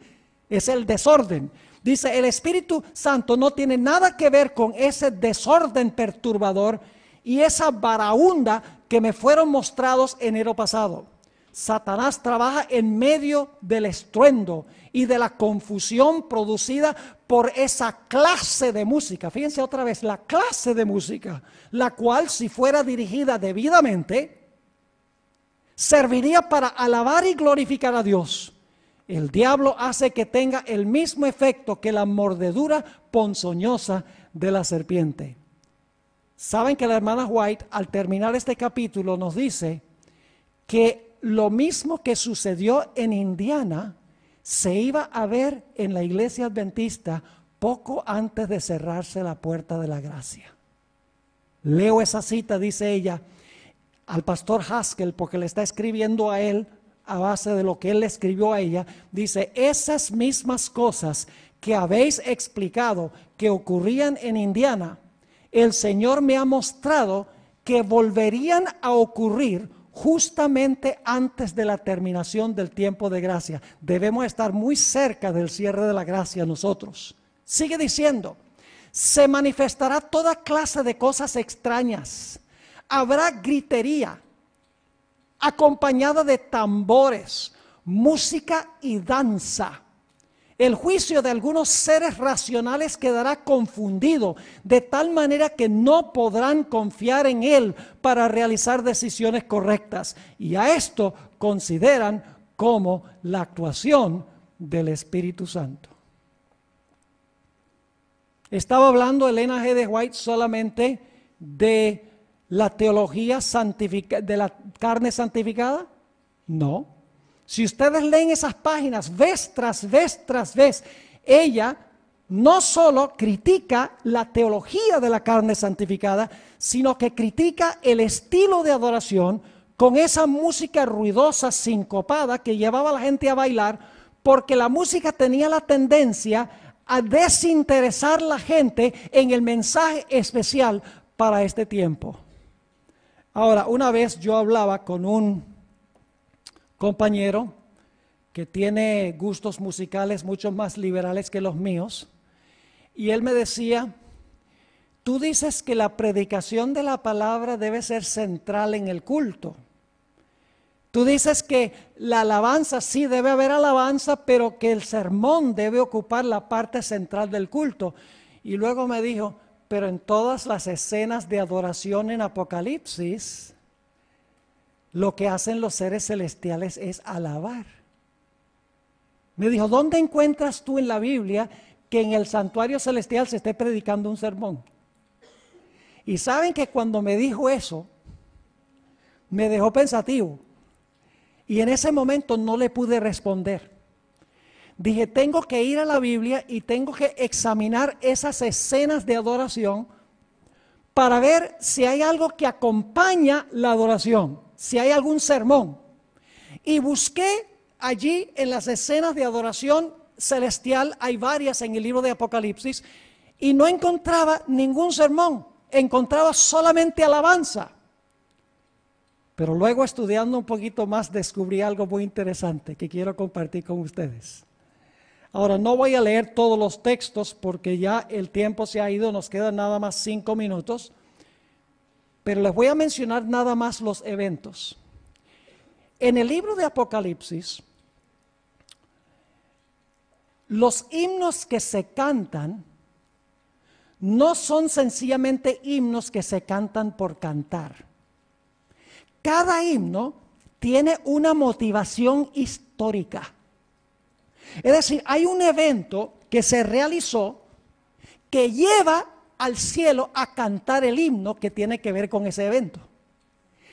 es el desorden. Dice, el Espíritu Santo no tiene nada que ver con ese desorden perturbador y esa varaunda que me fueron mostrados enero pasado. Satanás trabaja en medio del estruendo y de la confusión producida por esa clase de música. Fíjense otra vez, la clase de música, la cual si fuera dirigida debidamente, serviría para alabar y glorificar a Dios. El diablo hace que tenga el mismo efecto que la mordedura ponzoñosa de la serpiente. Saben que la hermana White al terminar este capítulo nos dice que lo mismo que sucedió en Indiana se iba a ver en la iglesia adventista poco antes de cerrarse la puerta de la gracia. Leo esa cita, dice ella, al pastor Haskell, porque le está escribiendo a él a base de lo que él le escribió a ella. Dice, esas mismas cosas que habéis explicado que ocurrían en Indiana, el Señor me ha mostrado que volverían a ocurrir justamente antes de la terminación del tiempo de gracia. Debemos estar muy cerca del cierre de la gracia nosotros. Sigue diciendo, se manifestará toda clase de cosas extrañas. Habrá gritería acompañada de tambores, música y danza. El juicio de algunos seres racionales quedará confundido, de tal manera que no podrán confiar en él para realizar decisiones correctas. Y a esto consideran como la actuación del Espíritu Santo. ¿Estaba hablando Elena G. de White solamente de la teología de la carne santificada? No. Si ustedes leen esas páginas vez tras vez tras vez, ella no solo critica la teología de la carne santificada, sino que critica el estilo de adoración con esa música ruidosa, sincopada, que llevaba a la gente a bailar, porque la música tenía la tendencia a desinteresar a la gente en el mensaje especial para este tiempo. Ahora, una vez yo hablaba con un compañero que tiene gustos musicales mucho más liberales que los míos, y él me decía, tú dices que la predicación de la palabra debe ser central en el culto. Tú dices que la alabanza, sí debe haber alabanza, pero que el sermón debe ocupar la parte central del culto. Y luego me dijo, pero en todas las escenas de adoración en Apocalipsis, lo que hacen los seres celestiales es alabar. Me dijo, ¿dónde encuentras tú en la Biblia que en el santuario celestial se esté predicando un sermón? Y saben que cuando me dijo eso, me dejó pensativo. Y en ese momento no le pude responder. Dije, tengo que ir a la Biblia y tengo que examinar esas escenas de adoración para ver si hay algo que acompaña la adoración, si hay algún sermón. Y busqué allí en las escenas de adoración celestial, hay varias en el libro de Apocalipsis, y no encontraba ningún sermón, encontraba solamente alabanza. Pero luego, estudiando un poquito más, descubrí algo muy interesante que quiero compartir con ustedes. Ahora, no voy a leer todos los textos porque ya el tiempo se ha ido, nos quedan nada más 5 minutos, pero les voy a mencionar nada más los eventos. En el libro de Apocalipsis, los himnos que se cantan no son sencillamente himnos que se cantan por cantar. Cada himno tiene una motivación histórica. Es decir, hay un evento que se realizó que lleva al cielo a cantar el himno que tiene que ver con ese evento.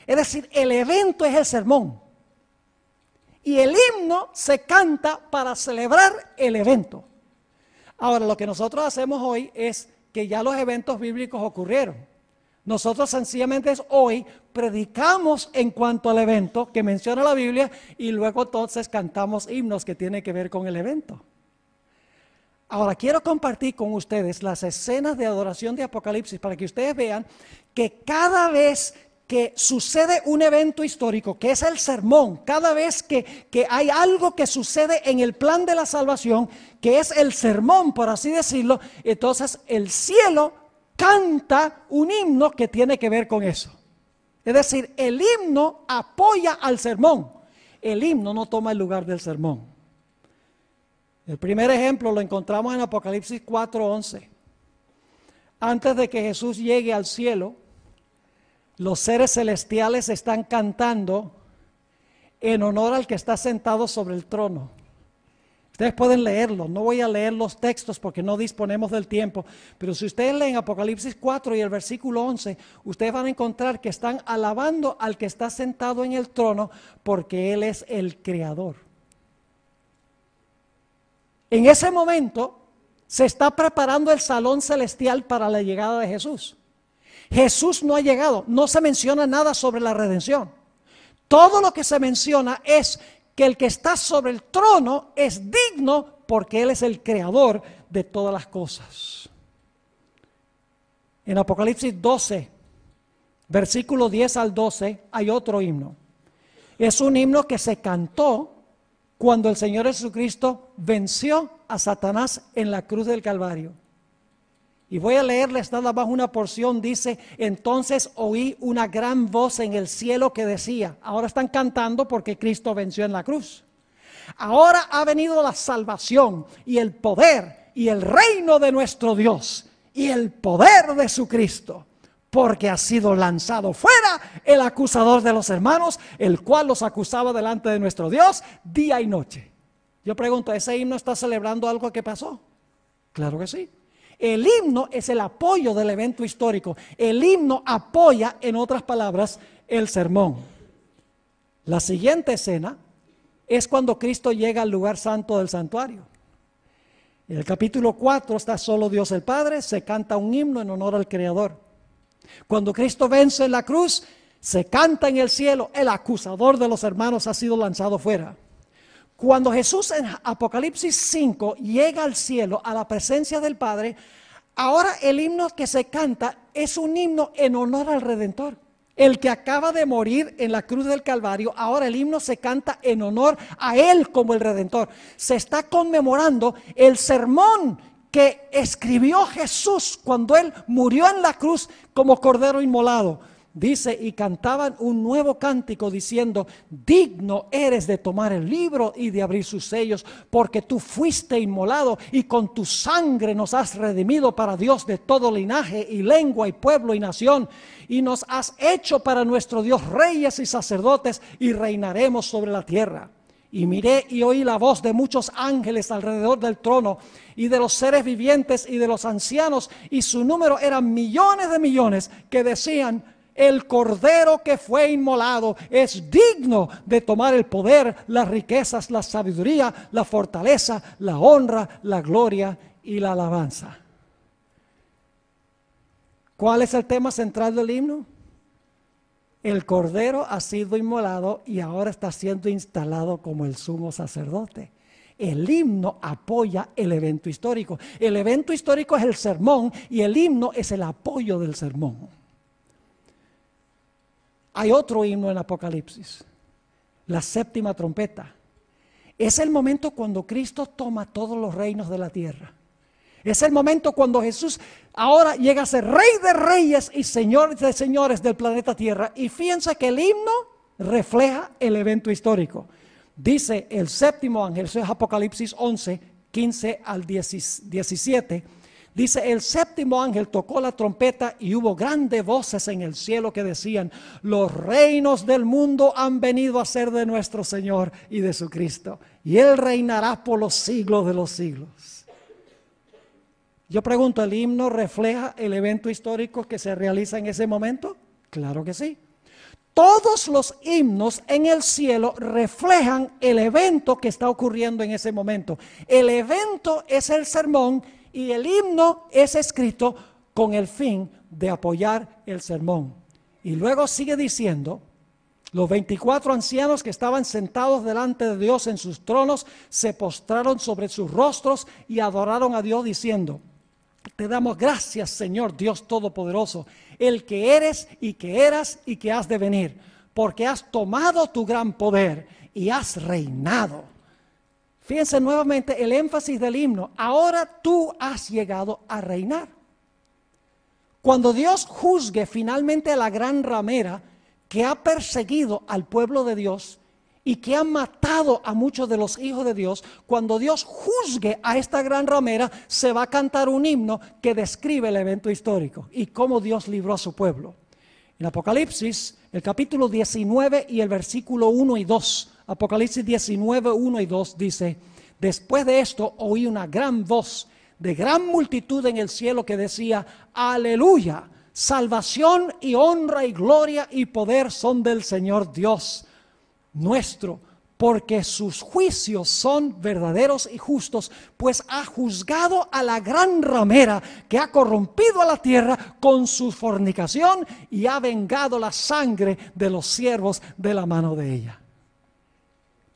Es decir, el evento es el sermón. Y el himno se canta para celebrar el evento. Ahora, lo que nosotros hacemos hoy es que ya los eventos bíblicos ocurrieron. Nosotros sencillamente hoy predicamos en cuanto al evento que menciona la Biblia y luego entonces cantamos himnos que tienen que ver con el evento. Ahora quiero compartir con ustedes las escenas de adoración de Apocalipsis para que ustedes vean que cada vez que sucede un evento histórico, que es el sermón, cada vez que hay algo que sucede en el plan de la salvación, que es el sermón, por así decirlo, entonces el cielo canta un himno que tiene que ver con eso. Es decir, el himno apoya al sermón, el himno no toma el lugar del sermón. El primer ejemplo lo encontramos en Apocalipsis 4:11. Antes de que Jesús llegue al cielo, los seres celestiales están cantando en honor al que está sentado sobre el trono. Ustedes pueden leerlo, no voy a leer los textos porque no disponemos del tiempo, pero si ustedes leen Apocalipsis 4 y el versículo 11, ustedes van a encontrar que están alabando al que está sentado en el trono porque Él es el creador. En ese momento se está preparando el salón celestial para la llegada de Jesús. Jesús no ha llegado, no se menciona nada sobre la redención. Todo lo que se menciona es que el que está sobre el trono es digno porque Él es el creador de todas las cosas. En Apocalipsis 12, versículo 10 al 12, hay otro himno. Es un himno que se cantó cuando el Señor Jesucristo venció a Satanás en la cruz del Calvario. Y voy a leerles nada más una porción, dice: entonces oí una gran voz en el cielo que decía, ahora están cantando porque Cristo venció en la cruz. Ahora ha venido la salvación y el poder y el reino de nuestro Dios y el poder de su Cristo, porque ha sido lanzado fuera el acusador de los hermanos, el cual los acusaba delante de nuestro Dios día y noche. Yo pregunto, ¿ese himno está celebrando algo que pasó? Claro que sí. El himno es el apoyo del evento histórico. El himno apoya, en otras palabras, el sermón. La siguiente escena es cuando Cristo llega al lugar santo del santuario. En el capítulo 4 está solo Dios el Padre, se canta un himno en honor al Creador. Cuando Cristo vence en la cruz, se canta en el cielo, el acusador de los hermanos ha sido lanzado fuera. Cuando Jesús en Apocalipsis 5 llega al cielo, a la presencia del Padre, ahora el himno que se canta es un himno en honor al Redentor. El que acaba de morir en la cruz del Calvario, ahora el himno se canta en honor a Él como el Redentor. Se está conmemorando el sermón que escribió Jesús cuando Él murió en la cruz como cordero inmolado. Dice, y cantaban un nuevo cántico diciendo: digno eres de tomar el libro y de abrir sus sellos, porque tú fuiste inmolado y con tu sangre nos has redimido para Dios de todo linaje y lengua y pueblo y nación, y nos has hecho para nuestro Dios reyes y sacerdotes, y reinaremos sobre la tierra. Y miré y oí la voz de muchos ángeles alrededor del trono y de los seres vivientes y de los ancianos, y su número eran millones de millones, que decían: el cordero que fue inmolado es digno de tomar el poder, las riquezas, la sabiduría, la fortaleza, la honra, la gloria y la alabanza. ¿Cuál es el tema central del himno? El cordero ha sido inmolado y ahora está siendo instalado como el sumo sacerdote. El himno apoya el evento histórico. El evento histórico es el sermón y el himno es el apoyo del sermón. Hay otro himno en Apocalipsis, la séptima trompeta. Es el momento cuando Cristo toma todos los reinos de la tierra. Es el momento cuando Jesús ahora llega a ser Rey de Reyes y Señor de Señores del planeta Tierra. Y fíjense que el himno refleja el evento histórico. Dice el séptimo ángel, eso es Apocalipsis 11, 15 al 17. Dice: el séptimo ángel tocó la trompeta y hubo grandes voces en el cielo que decían: los reinos del mundo han venido a ser de nuestro Señor y de su Cristo, y Él reinará por los siglos de los siglos. Yo pregunto, ¿el himno refleja el evento histórico que se realiza en ese momento? Claro que sí. Todos los himnos en el cielo reflejan el evento que está ocurriendo en ese momento. El evento es el sermón y el himno es escrito con el fin de apoyar el sermón. Y luego sigue diciendo: los 24 ancianos que estaban sentados delante de Dios en sus tronos se postraron sobre sus rostros y adoraron a Dios diciendo: Te damos gracias, Señor Dios Todopoderoso, el que eres y que eras y que has de venir, porque has tomado tu gran poder y has reinado. Fíjense nuevamente el énfasis del himno. Ahora tú has llegado a reinar. Cuando Dios juzgue finalmente a la gran ramera que ha perseguido al pueblo de Dios y que ha matado a muchos de los hijos de Dios, cuando Dios juzgue a esta gran ramera, se va a cantar un himno que describe el evento histórico y cómo Dios libró a su pueblo. En Apocalipsis, el capítulo 19 y el versículo 1 y 2, Apocalipsis 19, 1 y 2 dice: después de esto oí una gran voz de gran multitud en el cielo que decía: aleluya, salvación y honra y gloria y poder son del Señor Dios nuestro, porque sus juicios son verdaderos y justos, pues ha juzgado a la gran ramera que ha corrompido a la tierra con su fornicación y ha vengado la sangre de los siervos de la mano de ella.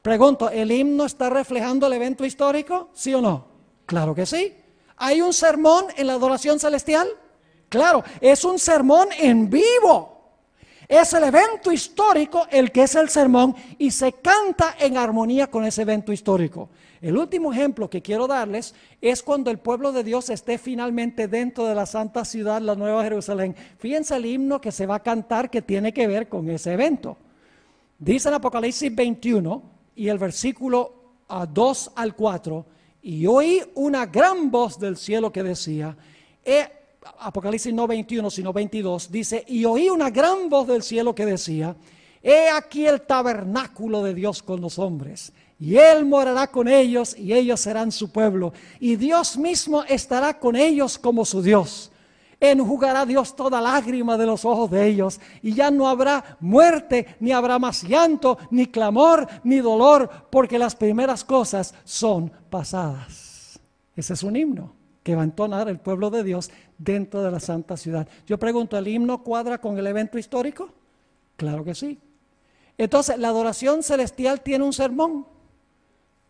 Pregunto, ¿el himno está reflejando el evento histórico? ¿Sí o no? Claro que sí. ¿Hay un sermón en la adoración celestial? Claro, es un sermón en vivo. Es el evento histórico el que es el sermón y se canta en armonía con ese evento histórico. El último ejemplo que quiero darles es cuando el pueblo de Dios esté finalmente dentro de la santa ciudad, la Nueva Jerusalén. Fíjense el himno que se va a cantar que tiene que ver con ese evento. Dice en Apocalipsis 21 y el versículo 2 al 4: y oí una gran voz del cielo que decía, Apocalipsis no 21 sino 22, dice: y oí una gran voz del cielo que decía, he aquí el tabernáculo de Dios con los hombres, y Él morará con ellos, y ellos serán su pueblo, y Dios mismo estará con ellos como su Dios. Enjugará Dios toda lágrima de los ojos de ellos, y ya no habrá muerte, ni habrá más llanto, ni clamor, ni dolor, porque las primeras cosas son pasadas. Ese es un himno que va a entonar el pueblo de Dios dentro de la santa ciudad. Yo pregunto, ¿el himno cuadra con el evento histórico? Claro que sí. Entonces, ¿la adoración celestial tiene un sermón?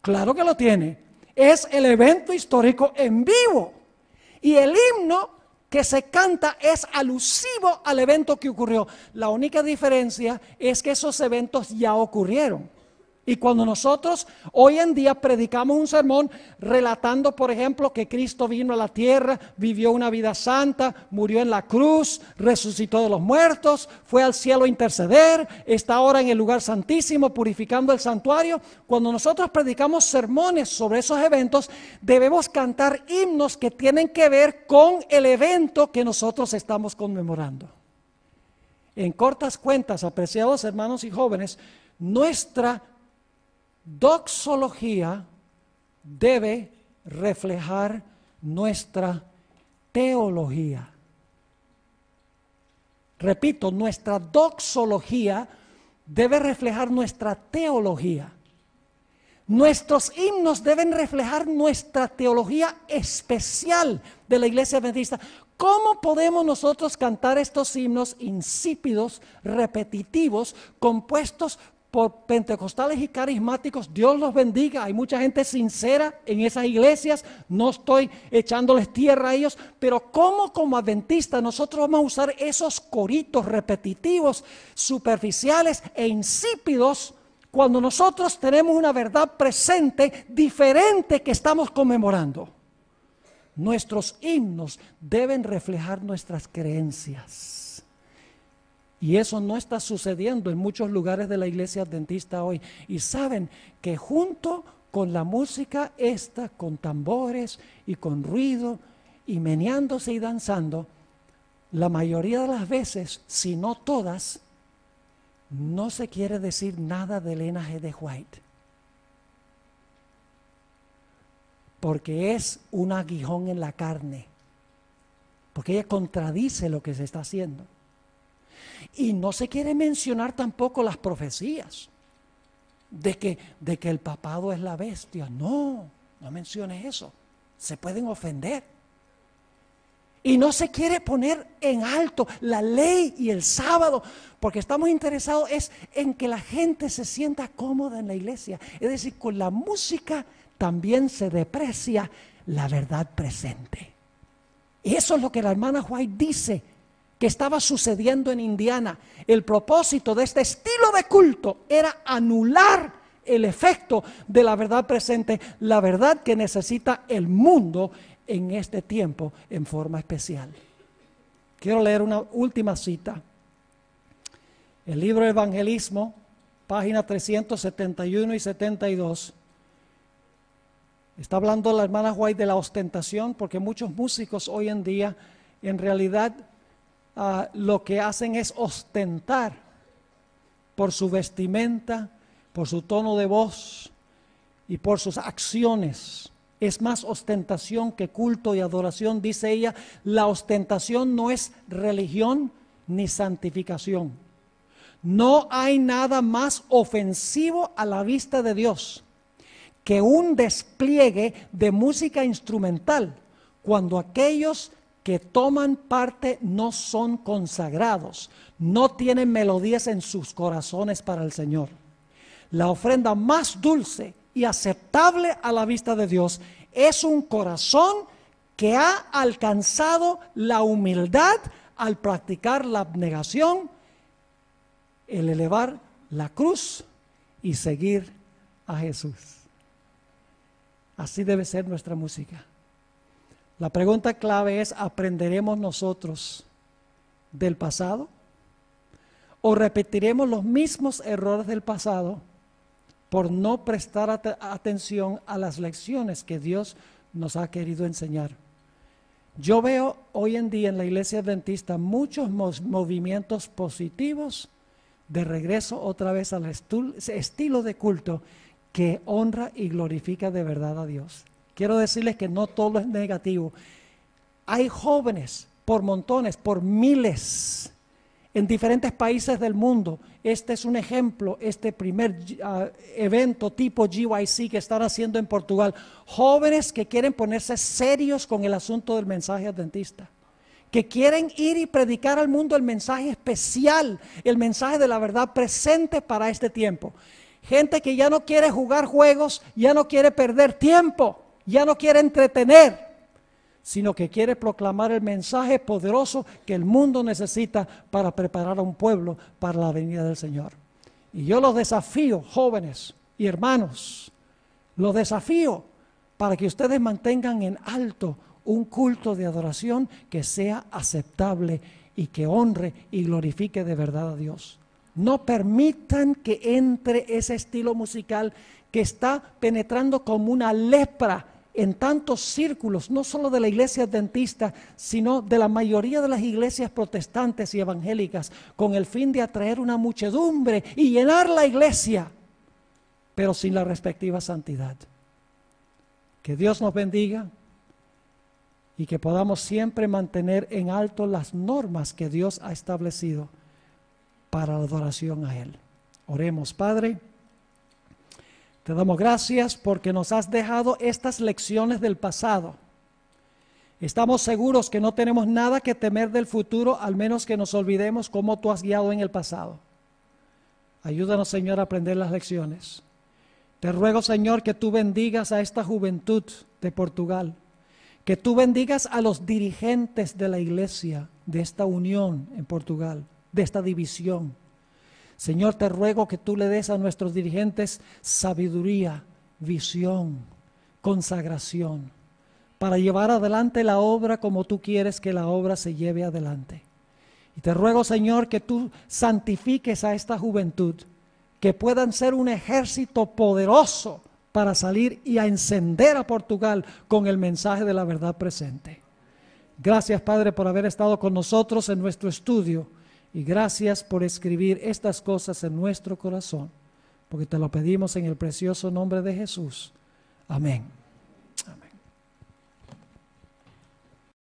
Claro que lo tiene. Es el evento histórico en vivo. Y el himno que se canta es alusivo al evento que ocurrió. La única diferencia es que esos eventos ya ocurrieron. Y cuando nosotros hoy en día predicamos un sermón relatando, por ejemplo, que Cristo vino a la tierra, vivió una vida santa, murió en la cruz, resucitó de los muertos, fue al cielo a interceder, está ahora en el lugar santísimo purificando el santuario. Cuando nosotros predicamos sermones sobre esos eventos, debemos cantar himnos que tienen que ver con el evento que nosotros estamos conmemorando. En cortas cuentas, apreciados hermanos y jóvenes, nuestra doxología debe reflejar nuestra teología. Repito, nuestra doxología debe reflejar nuestra teología. Nuestros himnos deben reflejar nuestra teología especial de la iglesia adventista. ¿Cómo podemos nosotros cantar estos himnos insípidos, repetitivos, compuestos por pentecostales y carismáticos? Dios los bendiga, hay mucha gente sincera en esas iglesias, no estoy echándoles tierra a ellos, pero ¿cómo como adventistas nosotros vamos a usar esos coritos repetitivos, superficiales e insípidos cuando nosotros tenemos una verdad presente diferente que estamos conmemorando? Nuestros himnos deben reflejar nuestras creencias. Y eso no está sucediendo en muchos lugares de la iglesia adventista hoy. Y saben que junto con la música esta, con tambores y con ruido y meneándose y danzando, la mayoría de las veces, si no todas, no se quiere decir nada de Elena G. de White. Porque es un aguijón en la carne. Porque ella contradice lo que se está haciendo. Y no se quiere mencionar tampoco las profecías de que el papado es la bestia. No menciones eso. Se pueden ofender. Y no se quiere poner en alto la ley y el sábado, porque estamos interesados es en que la gente se sienta cómoda en la iglesia. Es decir, con la música también se deprecia la verdad presente. Eso es lo que la hermana White dice que estaba sucediendo en Indiana. El propósito de este estilo de culto era anular el efecto de la verdad presente, la verdad que necesita el mundo en este tiempo en forma especial. Quiero leer una última cita. El libro Evangelismo, página 371 y 72. Está hablando la hermana White de la ostentación, porque muchos músicos hoy en día en realidad lo que hacen es ostentar por su vestimenta, por su tono de voz y por sus acciones. Es más ostentación que culto y adoración, dice ella. La ostentación no es religión ni santificación. No hay nada más ofensivo a la vista de Dios que un despliegue de música instrumental cuando aquellos que toman parte no son consagrados, no tienen melodías en sus corazones para el Señor. La ofrenda más dulce y aceptable a la vista de Dios es un corazón que ha alcanzado la humildad al practicar la abnegación, el elevar la cruz y seguir a Jesús. Así debe ser nuestra música. La pregunta clave es: ¿aprenderemos nosotros del pasado? ¿O repetiremos los mismos errores del pasado por no prestar atención a las lecciones que Dios nos ha querido enseñar? Yo veo hoy en día en la iglesia adventista muchos movimientos positivos de regreso otra vez al estilo de culto que honra y glorifica de verdad a Dios. Quiero decirles que no todo es negativo. Hay jóvenes por montones, por miles, en diferentes países del mundo. Este es un ejemplo, este primer evento tipo GYC que están haciendo en Portugal. Jóvenes que quieren ponerse serios con el asunto del mensaje adventista, que quieren ir y predicar al mundo el mensaje especial, el mensaje de la verdad presente para este tiempo. Gente que ya no quiere jugar juegos, ya no quiere perder tiempo, ya no quiere entretener, sino que quiere proclamar el mensaje poderoso que el mundo necesita para preparar a un pueblo para la venida del Señor. Y yo los desafío, jóvenes y hermanos, los desafío para que ustedes mantengan en alto un culto de adoración que sea aceptable y que honre y glorifique de verdad a Dios. No permitan que entre ese estilo musical que está penetrando como una lepra en tantos círculos, no solo de la iglesia adventista, sino de la mayoría de las iglesias protestantes y evangélicas, con el fin de atraer una muchedumbre y llenar la iglesia, pero sin la respectiva santidad. Que Dios nos bendiga y que podamos siempre mantener en alto las normas que Dios ha establecido para la adoración a Él. Oremos. Padre, te damos gracias porque nos has dejado estas lecciones del pasado. Estamos seguros que no tenemos nada que temer del futuro, al menos que nos olvidemos cómo tú has guiado en el pasado. Ayúdanos, Señor, a aprender las lecciones. Te ruego, Señor, que tú bendigas a esta juventud de Portugal, que tú bendigas a los dirigentes de la iglesia, de esta unión en Portugal, de esta división. Señor, te ruego que tú le des a nuestros dirigentes sabiduría, visión, consagración, para llevar adelante la obra como tú quieres que la obra se lleve adelante. Y te ruego, Señor, que tú santifiques a esta juventud, que puedan ser un ejército poderoso para salir y a encender a Portugal con el mensaje de la verdad presente. Gracias, Padre, por haber estado con nosotros en nuestro estudio. Y gracias por escribir estas cosas en nuestro corazón, porque te lo pedimos en el precioso nombre de Jesús. Amén.